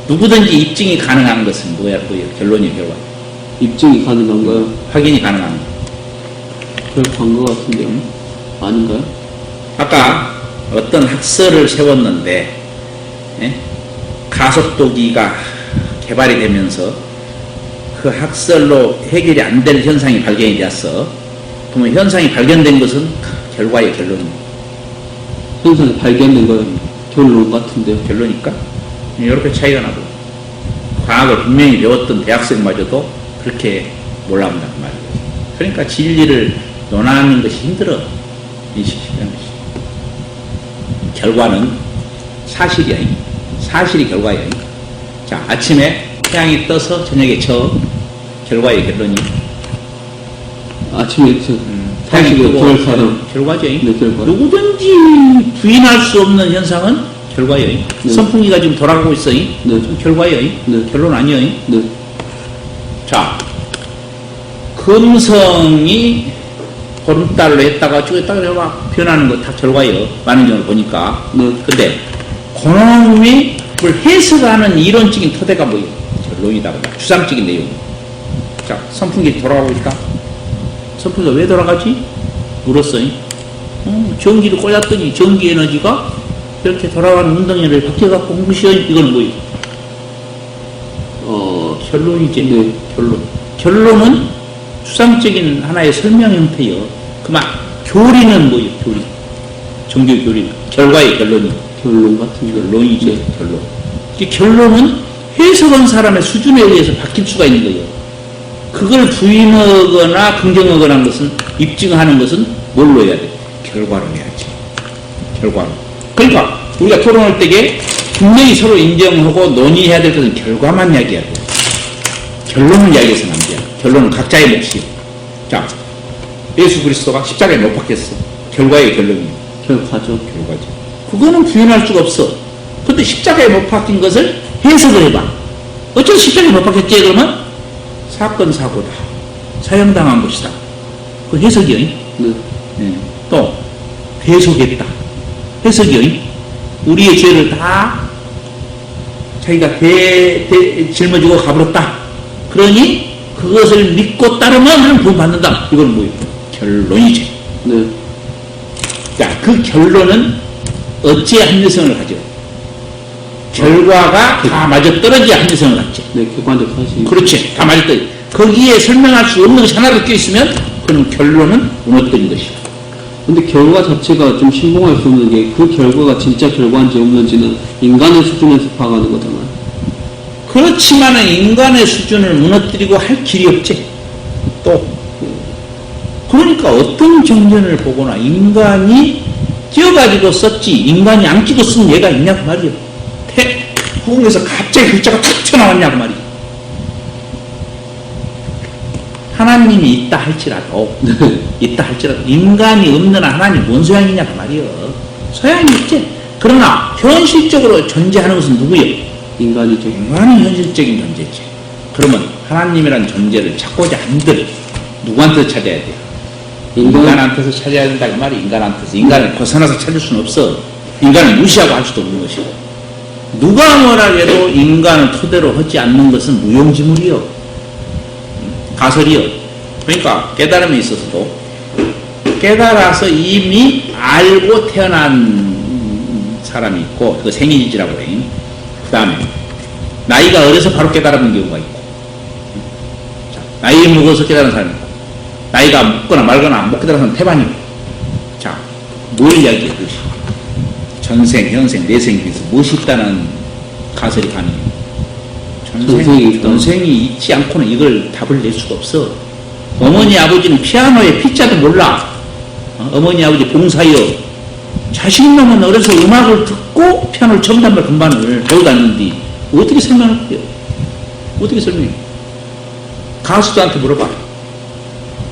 누구든지 입증이 가능한 것은 뭐예요? 결론이 결과. 입증이 가능한가요? 확인이 가능한 거. 그런 것 같은데요. 아닌가요? 아까 어떤 학설을 세웠는데 가속도기가 개발이 되면서 그 학설로 해결이 안 될 현상이 발견이 되었어. 그러면 현상이 발견된 것은 결과의 결론입니다. 현상이 발견된 거예요. 결론 같은데요. 결론이니까 이렇게 차이가 나고 과학을 분명히 배웠던 대학생마저도 그렇게 몰라본단 말이에요. 그러니까 진리를 논하는 것이 힘들어. 인식시키는 것이. 결과는 사실이야. 사실이 결과야. 자, 아침에 태양이 떠서 저녁에 저 결과의 결론이 아침에 태양이 뜨고 결과는 결과죠. 네, 결과. 누구든지 부인할 수 없는 현상은 결과예요. 네. 선풍기가 지금 돌아가고 있어. 네. 결과예요. 네. 결론 아니에요. 네. 자, 금성이 보름달로 했다가 죽였다가 막 변하는 거 다 결과예요. 많은 경우를 보니까. 네. 근데 그놈이 그걸 해석하는 이론적인 토대가 뭐예요? 결론이다. 주상적인 내용. 자, 선풍기 돌아가고 있다. 선풍기가 왜 돌아가지? 물었어요. 전기를 꽂았더니 전기 에너지가 이렇게 돌아가는 운동열을 바뀌어갖고 온 것이요. 이거는 뭐예요? 결론이지. 네. 결론. 결론은 추상적인 하나의 설명 형태요. 그만 교리는 뭐예요? 교리. 종교 교리는 결과의 결론이. 결론 같은 결론이죠. 네. 결론. 이 결론은 해석한 사람의 수준에 의해서 바뀔 수가 있는 거예요. 그걸 부인하거나 긍정하거나 하는 것은 입증하는 것은 뭘로 해야 돼? 결과로 해야지. 결과로. 그러니까 우리가 토론할 때에 분명히 서로 인정하고 논의해야 될 것은 결과만 이야기해야 돼. 결론을 이야기해서는 안 돼요. 결론은 각자의 몫이에요. 자, 예수 그리스도가 십자가에 못 박혔어. 결과의 결론이에요. 결과죠. 결과죠. 그거는 부인할 수가 없어. 근데 십자가에 못 박힌 것을 해석을 해봐. 어째서 십자가에 못 박혔지? 그러면 사건 사고다. 사형당한 것이다. 그 해석이요. 네. 또 배속했다. 해석이요. 우리의 죄를 다 자기가 짊어지고 가버렸다. 그러니 그것을 믿고 따르면 구원 받는다. 이건 뭐예요? 결론이지. 네. 자, 그 결론은 어찌 합리성을 가져? 결과가 다 맞아 떨어져야 합리성을 갖지. 네, 객관적 사실. 그렇지. 다 맞아 떨어져. 거기에 설명할 수 없는 것이 하나로 껴있으면 그럼 결론은 무너뜨린 것이야. 근데 결과 자체가 좀 신봉할 수 없는 게 그 결과가 진짜 결과인지 없는지는 인간의 수준에서 파악하는 거잖아요. 그렇지만은 인간의 수준을 무너뜨리고 할 길이 없지. 또 그러니까 어떤 정전을 보거나 인간이 띄어가지고 썼지 인간이 안 찍어 쓴 예가 있냐고 말이야. 허공에서 갑자기 글자가 탁 튀어나왔냐고 말이야. 하나님이 있다 할지라도 있다 할지라도 인간이 없는 하나님 뭔 소양이냐 그 말이요. 소양이 있지. 그러나 현실적으로 존재하는 것은 누구예요? 인간이죠. 인간은 현실적인 존재지. 그러면 하나님이라는 존재를 찾고자 한들 누구한테서 찾아야 돼요? 인간한테서 찾아야 된다 그 말이 인간한테서. 인간을 벗어나서 찾을 수는 없어. 인간을 무시하고 할 수도 없는 것이고. 누가 뭐라 해도 인간을 토대로 하지 않는 것은 무용지물이요. 가설이요. 그러니까 깨달음에 있어서도 깨달아서 이미 알고 태어난 사람이 있고 그 생이지라고 해. 그 다음에 나이가 어려서 바로 깨달은 경우가 있고, 자, 나이 먹어서 깨달은 사람이 있고, 나이가 먹거나 말거나 못 깨달은 사람은 태반이고. 자, 뭘 이야기해? 전생, 현생, 내생에 비해서 무엇이 있다는 가설이 가능해요. 전생이 있지 않고는 이걸 답을 낼 수가 없어. 어머니 아버지는 피아노의 피자도 몰라. 어머니 아버지 봉사여. 자식 놈은 어려서 음악을 듣고 피아노를 처음 단발 건반을 배우고 다녔는데 어떻게 설명할 거예요? 어떻게 설명해? 가수들한테 물어봐.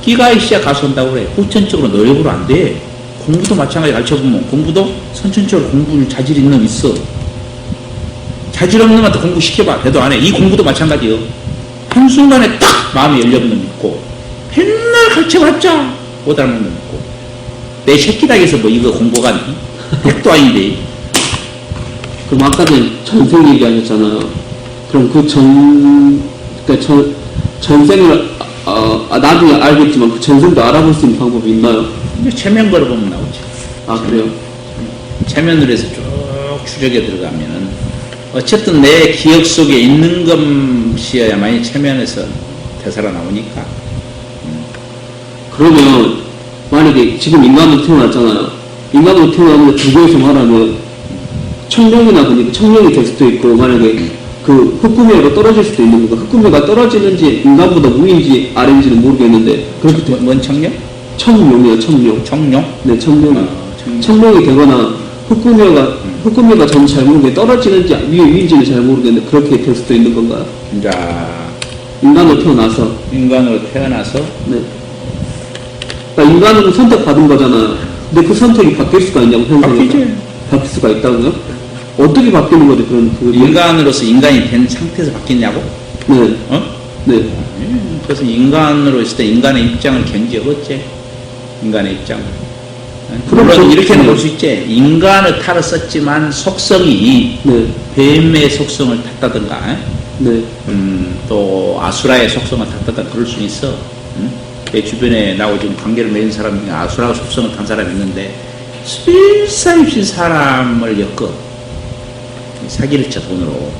끼가 있어야 가수 한다고 그래. 후천적으로 노력으로 안 돼. 공부도 마찬가지 가르쳐보면 공부도 선천적으로 공부를 자질 있는 놈 있어. 자질 없는 놈한테 공부 시켜봐. 대도 안 해. 이 공부도 마찬가지요. 한순간에 딱 마음이 열려본 놈 있고, 맨날 가르쳐봤자 못 알아먹는 놈 있고, 내 새끼 닭에서 뭐 이거 공부가 백도 아닌데. 그럼 아까 전에 전생 얘기하셨잖아요. 그럼 그러니까 전생을 나중에 알겠지만 그 전생도 알아볼 수 있는 방법이 있나요? 이제 체면 걸어보면 나오지. 아 그래요? 체면으로 해서 쭉 추적에 들어가면은 어쨌든 내 기억 속에 있는 것이어야만이 체면에서 되살아 나오니까. 그러면 만약에 지금 인간으로 태어났잖아요. 인간으로 태어나는데 불교에서 말하면 청룡이나 보니까 청룡이 될 수도 있고, 만약에 그 흑구미호가 떨어질 수도 있는 거가, 흑구미호가 떨어지는지 인간보다 위인지 아래인지는 모르겠는데 그렇게 뭔 청룡? 청룡이요. 청룡. 청룡? 네, 청룡. 청룡. 청룡이 되거나 흑구미호가 저는 잘 모르겠는데 떨어지는지 위인지는 잘 모르겠는데 그렇게 될 수도 있는 건가요? 자, 인간으로 태어나서. 네. 그러니까 인간으로 선택받은 거잖아요. 근데 그 선택이 바뀔 수가 있냐고, 현생에. 바뀌지. 바뀔 수가 있다고요? 어떻게 바뀌는 거죠, 그런 인간으로서 인간이 된 상태에서 바뀌냐고? 네. 어? 네. 그래서 인간으로 있을 때 인간의 입장을 견지하겠지. 인간의 입장을. 물론 이렇게는 볼 수 있지. 인간을 타러 썼지만 속성이 네. 뱀의 속성을 탔다든가, 네. 또 아수라의 속성을 탔다든가 그럴 수 있어. 내 주변에 나하고 지금 관계를 맺은 사람 중에 아수라 속성을 탄 사람이 있는데 실사입시 사람을 엮어. 사기를 쳐 돈으로.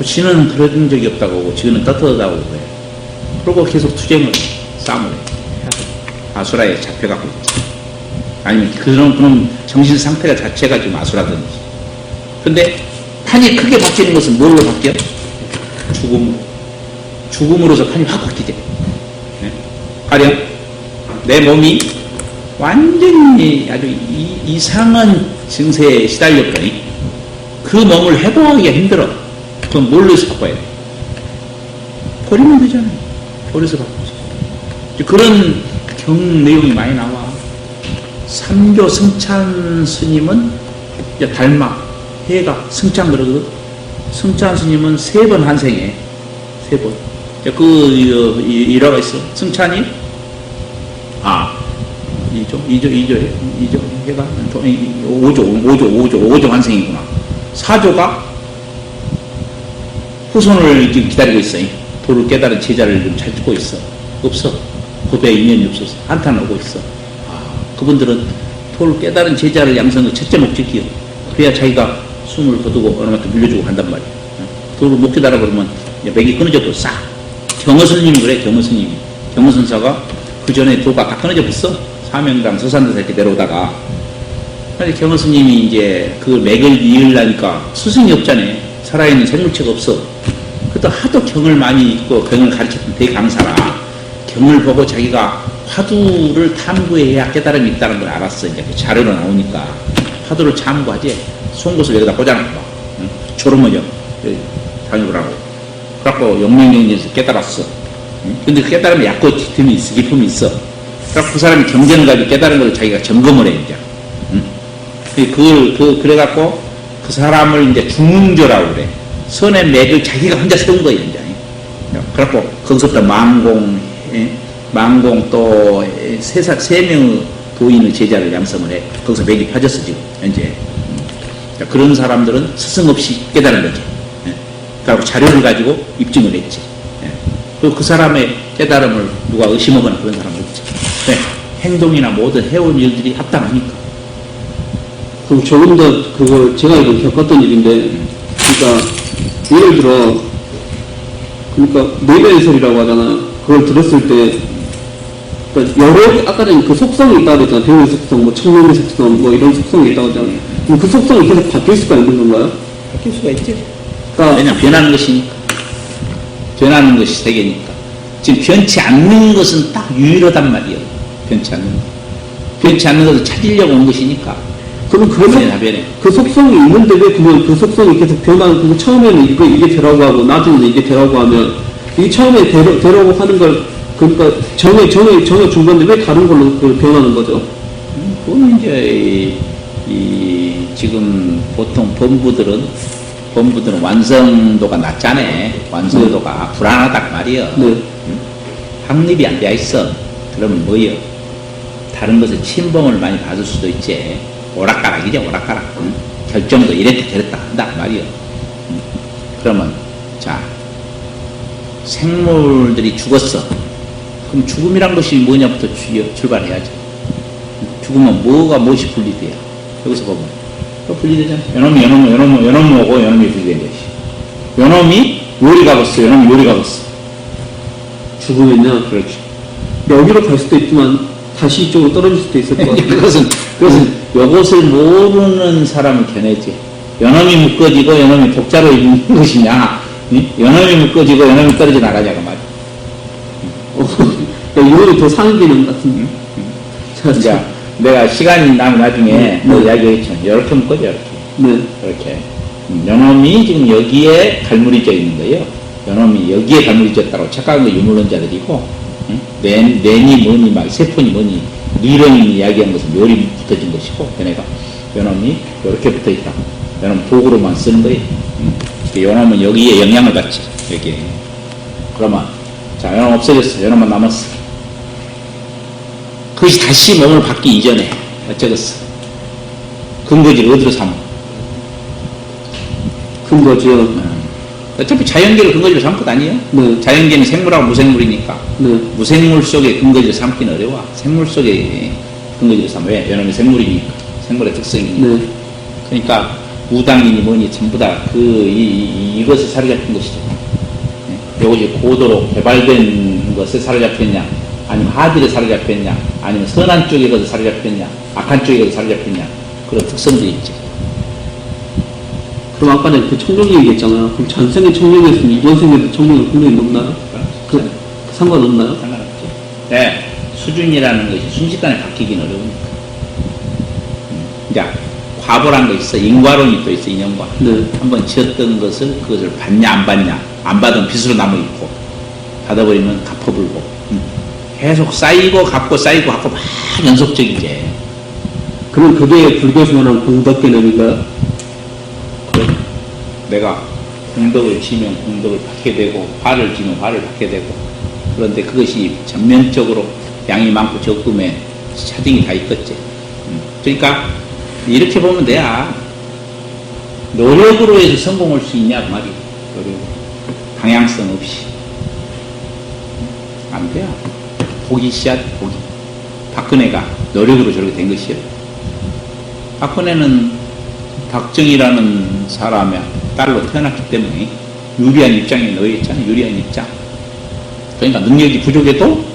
지는 그런 적이 없다고 하고 지는 떳떳하다고 그래. 그러고 계속 투쟁을 싸움을 해. 아수라에 잡혀가고 있지. 아니면 그런 정신 상태가 자체가 좀 아수라든지. 근데 판이 크게 바뀌는 것은 뭘로 바뀌어? 죽음으로서 판이 확 바뀌게. 가령 내 몸이 완전히 아주 이상한 증세에 시달렸더니 그 몸을 회복하기가 힘들어. 그럼 뭘로 해서 바꿔야 돼? 버리면 되잖아요. 버려서 바꾸지. 그런 내용이 많이 나와. 삼교 승찬 스님은 달마, 해가 승찬 그러거든. 승찬 스님은 3번 한생에 3번. 그 일화가 있어. 승찬이 2조 해가 5조 한생이구나. 4조가 후손을 기다리고 있어. 도를 깨달은 제자를 좀 찾고 있어. 없어. 법에 인연이 없어서 한탄 오고 있어. 그분들은 도를 깨달은 제자를 양성의 첫째 목적이요. 그래야 자기가 숨을 거두고 어느한테 물려주고 간단 말이야. 도를 못 깨달아 그러면 맥이 끊어져 버렸어. 경허스님이 그래. 경허선사가 그 전에 도가 다 끊어져 버렸어. 사명당 서산에서 이렇게 내려오다가 경허스님이 이제 그 맥을 이으려니까 스승이 없잖아요. 살아있는 생물체가 없어. 그때 하도 경을 많이 읽고 경을 가르쳤던 대강사라 경을 보고 자기가 화두를 탐구해야 깨달음이 있다는 걸 알았어. 이제 그 자료로 나오니까 화두를 참고하지. 송곳을 여기다 꽂아놓고 졸음어져 당해보라고. 그래갖고 영명영리에서 깨달았어. 근데 그 깨달음에 약고 기품이 있어. 그래서 그 사람이 경전을 가지고 깨달은 걸 자기가 점검을 해, 이제. 그래갖고 그 사람을 이제 중흥조라고 그래. 선의 맥을 자기가 혼자 세운 거예요, 이제. 그래갖고 거기서부터 망공 또 세 명의 도인의 제자를 양성을 해. 거기서 맥이 펴졌어, 지금, 현재. 그런 사람들은 스승 없이 깨달은 거지. 그리고 자료를 가지고 입증을 했지. 그리고 그 사람의 깨달음을 누가 의심하거나 그런 사람은 없지. 행동이나 모든 해온 일들이 합당하니까. 그럼 조금 더 그걸 제가 이거 겪었던 일인데, 그러니까 예를 들어, 그러니까 내면설이라고 하잖아요. 그걸 들었을 때, 그러니까 여러 아까 전에 그 속성이 있다고 했잖아요. 배우의 속성, 뭐 청룡의 속성, 뭐 이런 속성이 있다고 했잖아요. 그럼 그 속성이 계속 바뀔 수가 있는 건가요? 바뀔 수가 있지. 그러니까 왜냐면 변하는 것이니까. 변하는 것이 세계니까. 지금 변치 않는 것은 딱 유일하단 말이에요. 변치 않는 것. 변치 않는 것을 찾으려고 온 것이니까. 그럼 그 속성이 있는데 왜 그러면 그 속성이 계속 변하는, 그 처음에는 이게 되라고 하고, 나중에는 이게 되라고 하면, 이게 처음에 되라고 하는 걸, 그러니까 정해 준 건데 왜 다른 걸로 그걸 변하는 거죠? 그거는 이제, 지금 보통 범부들은 완성도가 낮잖아. 완성도가 불안하단 말이에요. 네. 확립이 안 돼 있어. 그러면 뭐예요? 다른 것에 침범을 많이 받을 수도 있지. 오락가락이죠, 오락가락. 결정도 이랬다 저랬다 한단 말이에요. 그러면 자, 생물들이 죽었어. 그럼 죽음이란 것이 뭐냐부터 출발해야지. 죽으면 무엇이 분리돼요? 여기서 보면 또 분리되잖아. 요놈하고 요놈이 분리된 것이. 요놈이 요리 가봤어. 요놈이 요리 가봤어. 죽으면요. 그렇지. 여기로 갈 수도 있지만 다시 이쪽으로 떨어질 수도 있을 것 같아요. 그것은 요것을 모르는 사람을 견해지. 요놈이 묶어지고 요놈이 독자로 있는 것이냐, 요놈이 묶어지고 요놈이 떨어져 나가냐가 말이야. 요놈이 더 상위 개념 같은데. 자, 내가 시간이 나면 나중에 뭐 이야기했죠. 이렇게 묶어져, 이렇게. 네. 이렇게. 요놈이 지금 여기에 갈무리져 있는 거예요. 요놈이 여기에 갈무리졌다고 착각한 거 유물론자들이고, 낸이 뭐니, 막 세포니 뭐니, 니런이 이야기한 것은 요리 붙어진 것이고, 걔네가 요놈이 이렇게 붙어 있다고. 요놈 도구로만 쓰는 거예요. 요놈은 여기에 영향을 받지, 여기에. 그러면, 자, 요놈 없어졌어. 요놈만 남았어. 그것이 다시 몸을 받기 이전에 어쩌겠어. 근거지를 어디로 삼어? 근거지요. 어차피 자연계를 근거지로 삼을 것 아니에요? 네. 자연계는 생물하고 무생물이니까. 네. 무생물 속에 근거지를 삼기는 어려워. 생물 속에 근거지를 삼아. 왜? 왜냐면 생물이니까. 생물의 특성이니까. 네. 그러니까 무당이니 뭐니 전부 다 이것에 사로잡힌 것이죠. 이것이 고도로 개발된 것에 사로잡혔냐, 아니면 하들에 사로잡혔냐, 아니면 선한 쪽에 것에 사로잡혔냐, 악한 쪽에 것에 사로잡혔냐, 그런 특성도 있죠. 그럼 아까 전에 그 청룡이 얘기했잖아요. 그럼 전생에 청룡이었으면 이번 생에도 청룡을 분명히 높나요? 그 상관없나요? 상관없죠. 네, 수준이라는 것이 순식간에 바뀌긴 어려우니까. 이제 과보란 거 있어. 인과론이 또 있어. 인연과. 네. 한번 지었던 것을 그것을 받냐 안 받냐, 안 받으면 빚으로 남아 있고, 받아버리면 갚아불고. 계속 쌓이고 갚고 쌓이고 갚고 막 연속적이지. 그럼 그게 불교에서 말하는 공덕 개념인가요? 내가 공덕을 지면 공덕을 받게 되고, 화를 지면 화를 받게 되고, 그런데 그것이 전면적으로 양이 많고 적음에 차등이 다 있겠지. 그러니까 이렇게 보면 돼야. 노력으로 해서 성공할 수 있냐 그 말이야. 노력. 방향성 없이 안 돼요. 복이 씨앗, 복이. 박근혜가 노력으로 저렇게 된 것이요. 박근혜는 박정희라는 사람의 딸로 태어났기 때문에 유리한 입장에 놓여있잖아요. 유리한 입장. 그러니까 능력이 부족해도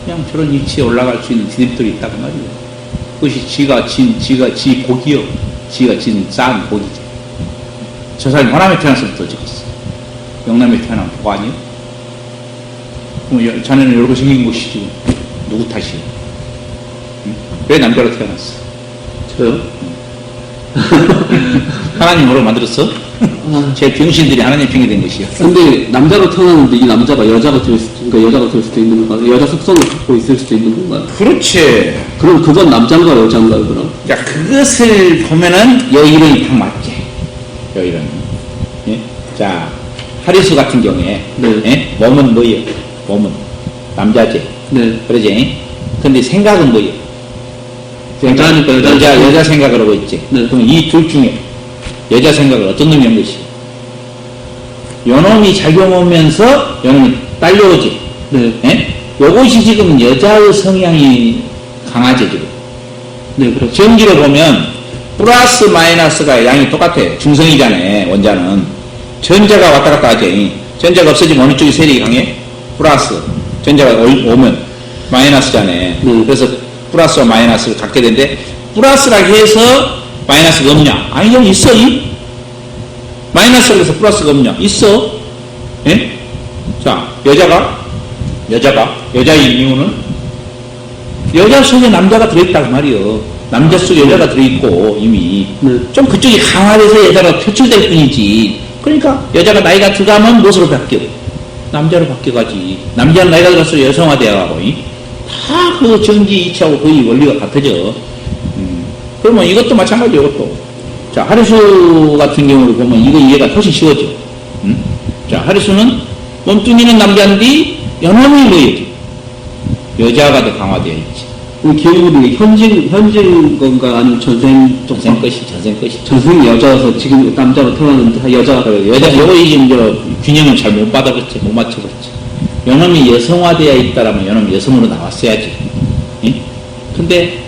그냥 저런 위치에 올라갈 수 있는 디딤돌이 있다고 말이에요. 그것이 지 복이요. 지가 쌓은 복이지. 저 사람이 호남에 태어나서부터 적었어. 영남에 태어난 복 아니에요? 그럼 자네는 이렇게 생긴 것이지. 누구 탓이에요? 왜 남자로 태어났어? 저요? 하나님 뭐로 만들었어? 제 병신들이 하나님 핑계 된 것이요. 근데 남자로 태어났는데 이 남자가 여자가 될 수도, 그러니까 여자가 될 수도 있는 건가요? 여자 속성을 갖고 있을 수도 있는 건가요? 그렇지. 그럼 그건 남자인가요, 여자인가요, 그럼? 자, 그것을 보면은 여 이론이 딱 맞지. 여 이론이. 예? 자, 하리수 같은 경우에 네. 예? 몸은 뭐예요? 몸은 남자지. 네. 그러지. 근데 생각은 뭐예요? 여자니까 여자 생각을 하고 있지. 네. 그럼 이 둘 중에 여자 생각을 어떤 놈이 한 것이? 요놈이 작용하면서 요놈이 딸려오지. 네. 예? 요것이 지금 여자의 성향이 강하지, 지금. 네, 그렇죠. 전기로 보면 플러스 마이너스가 양이 똑같아. 중성이잖아, 원자는. 전자가 왔다 갔다 하지. 전자가 없어지면 어느 쪽이 세력이 강해? 플러스. 전자가 오면 마이너스잖아. 그래서 플러스와 마이너스를 갖게 되는데, 플러스라 해서 마이너스가 없냐? 아니, 좀 있어, 마이너스라 해서 플러스가 없냐? 있어. 예? 자, 여자의 이유는 여자 속에 남자가 들어있다고 말이요. 남자 속에 여자가 들어있고 이미 좀 그쪽이 강화돼서 여자가 표출될 뿐이지. 그러니까 여자가 나이가 들어가면 무엇으로 바뀌어? 남자로 바뀌어가지. 남자는 나이가 들어서 여성화되어가고 다 그 전기 이치하고 거의 원리가 같아져. 그러면 이것도 마찬가지요. 이것도. 자, 하리수 같은 경우를 보면 이거 이해가 훨씬 쉬워져. 자, 하리수는 몸뚱이는 남자인데 연함이 뭐예요? 여자가 더 강화되어 있지. 기억이 현진 건가 아니면 전생 전생 여자여서 지금 남자로 태어났는데 여자 요거 지금 균형을 잘 못 받아봤지, 못 맞춰봤지. 연함이 여성화되어 있다라면 연함이 여성으로 나왔어야지. 응? 근데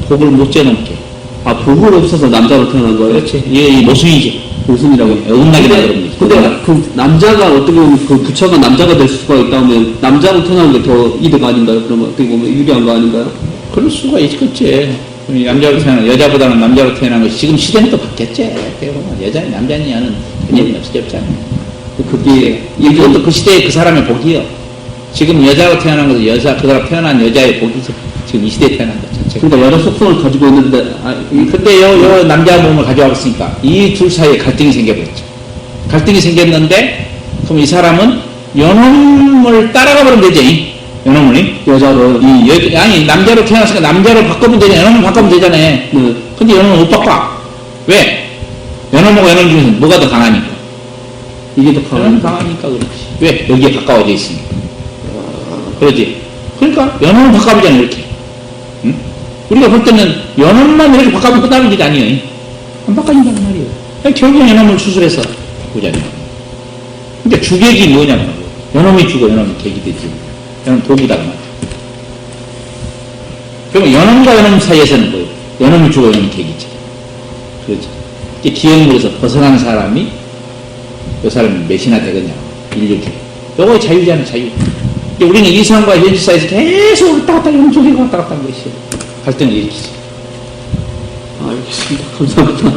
복을 못 재넘게. 아, 복을 없어서 남자로 태어난 거예요? 그렇지. 이게 모순이지. 모순이라고. 어긋나게 나그런 거지. 근데 그 남자가 어떻게 보면 그 부처가 남자가 될 수가 있다면 남자로 태어나는 게 더 이득 아닌가요? 그러면 어떻게 보면 유리한 거 아닌가요? 그럴 수가 있겠지. 남자로 태어난, 여자보다는 남자로 태어난 것이 지금 시대는 또 바뀌었지. 여자니 남자니 하는 개념이 없어졌잖아. 그게, 이것도 그 시대의 그 사람의 복이요. 지금 여자로 태어난 것은 그 사람 태어난 여자의 복이 지금 이 시대에 태어난 것 자체가. 그러니까 여자 속성을 가지고 있는데, 근데 요 남자 몸을 가져왔으니까 이 둘 사이에 갈등이 생겨버렸죠. 갈등이 생겼는데, 그럼 이 사람은 연놈을 따라가 버리면 되지. 연놈을. 여자로. 아니, 남자로 태어났으니까 남자로 바꾸면 되잖아. 연놈을 바꾸면 되잖아. 근데 연놈을 못 바꿔. 왜? 연놈하고 연놈 중에서 뭐가 더 강하니까? 이게 더 강하니까 그렇지. 왜? 여기에 가까워져 있으니까. 그러지. 그러니까 연놈을 바꿔보잖아, 이렇게. 응? 우리가 볼 때는 연놈만 이렇게 바꿔보면 끝나는 게 아니에요. 안 바꿔진단 말이에요. 결국은 연놈을 수술해서 바꾸잖아요. 근데 주객이 뭐냐면, 연놈이 주고 연놈이 객이 되지. 연놈 독이다, 그 말이야. 그러면 연놈과 연놈 사이에서는 뭐예요? 연놈이 주고 연놈이 객이지. 그렇지. 이제 기형물에서 벗어난 사람이, 그 사람이 몇이나 되겠냐, 인류 중에. 요거 자유잖아, 자유. 우리는 이성과 현실 사이에서 계속 왔다 갔다 용조리가 왔다 갔다 하는 것이에요. 갈등을 일으키지. 알겠습니다. 감사합니다.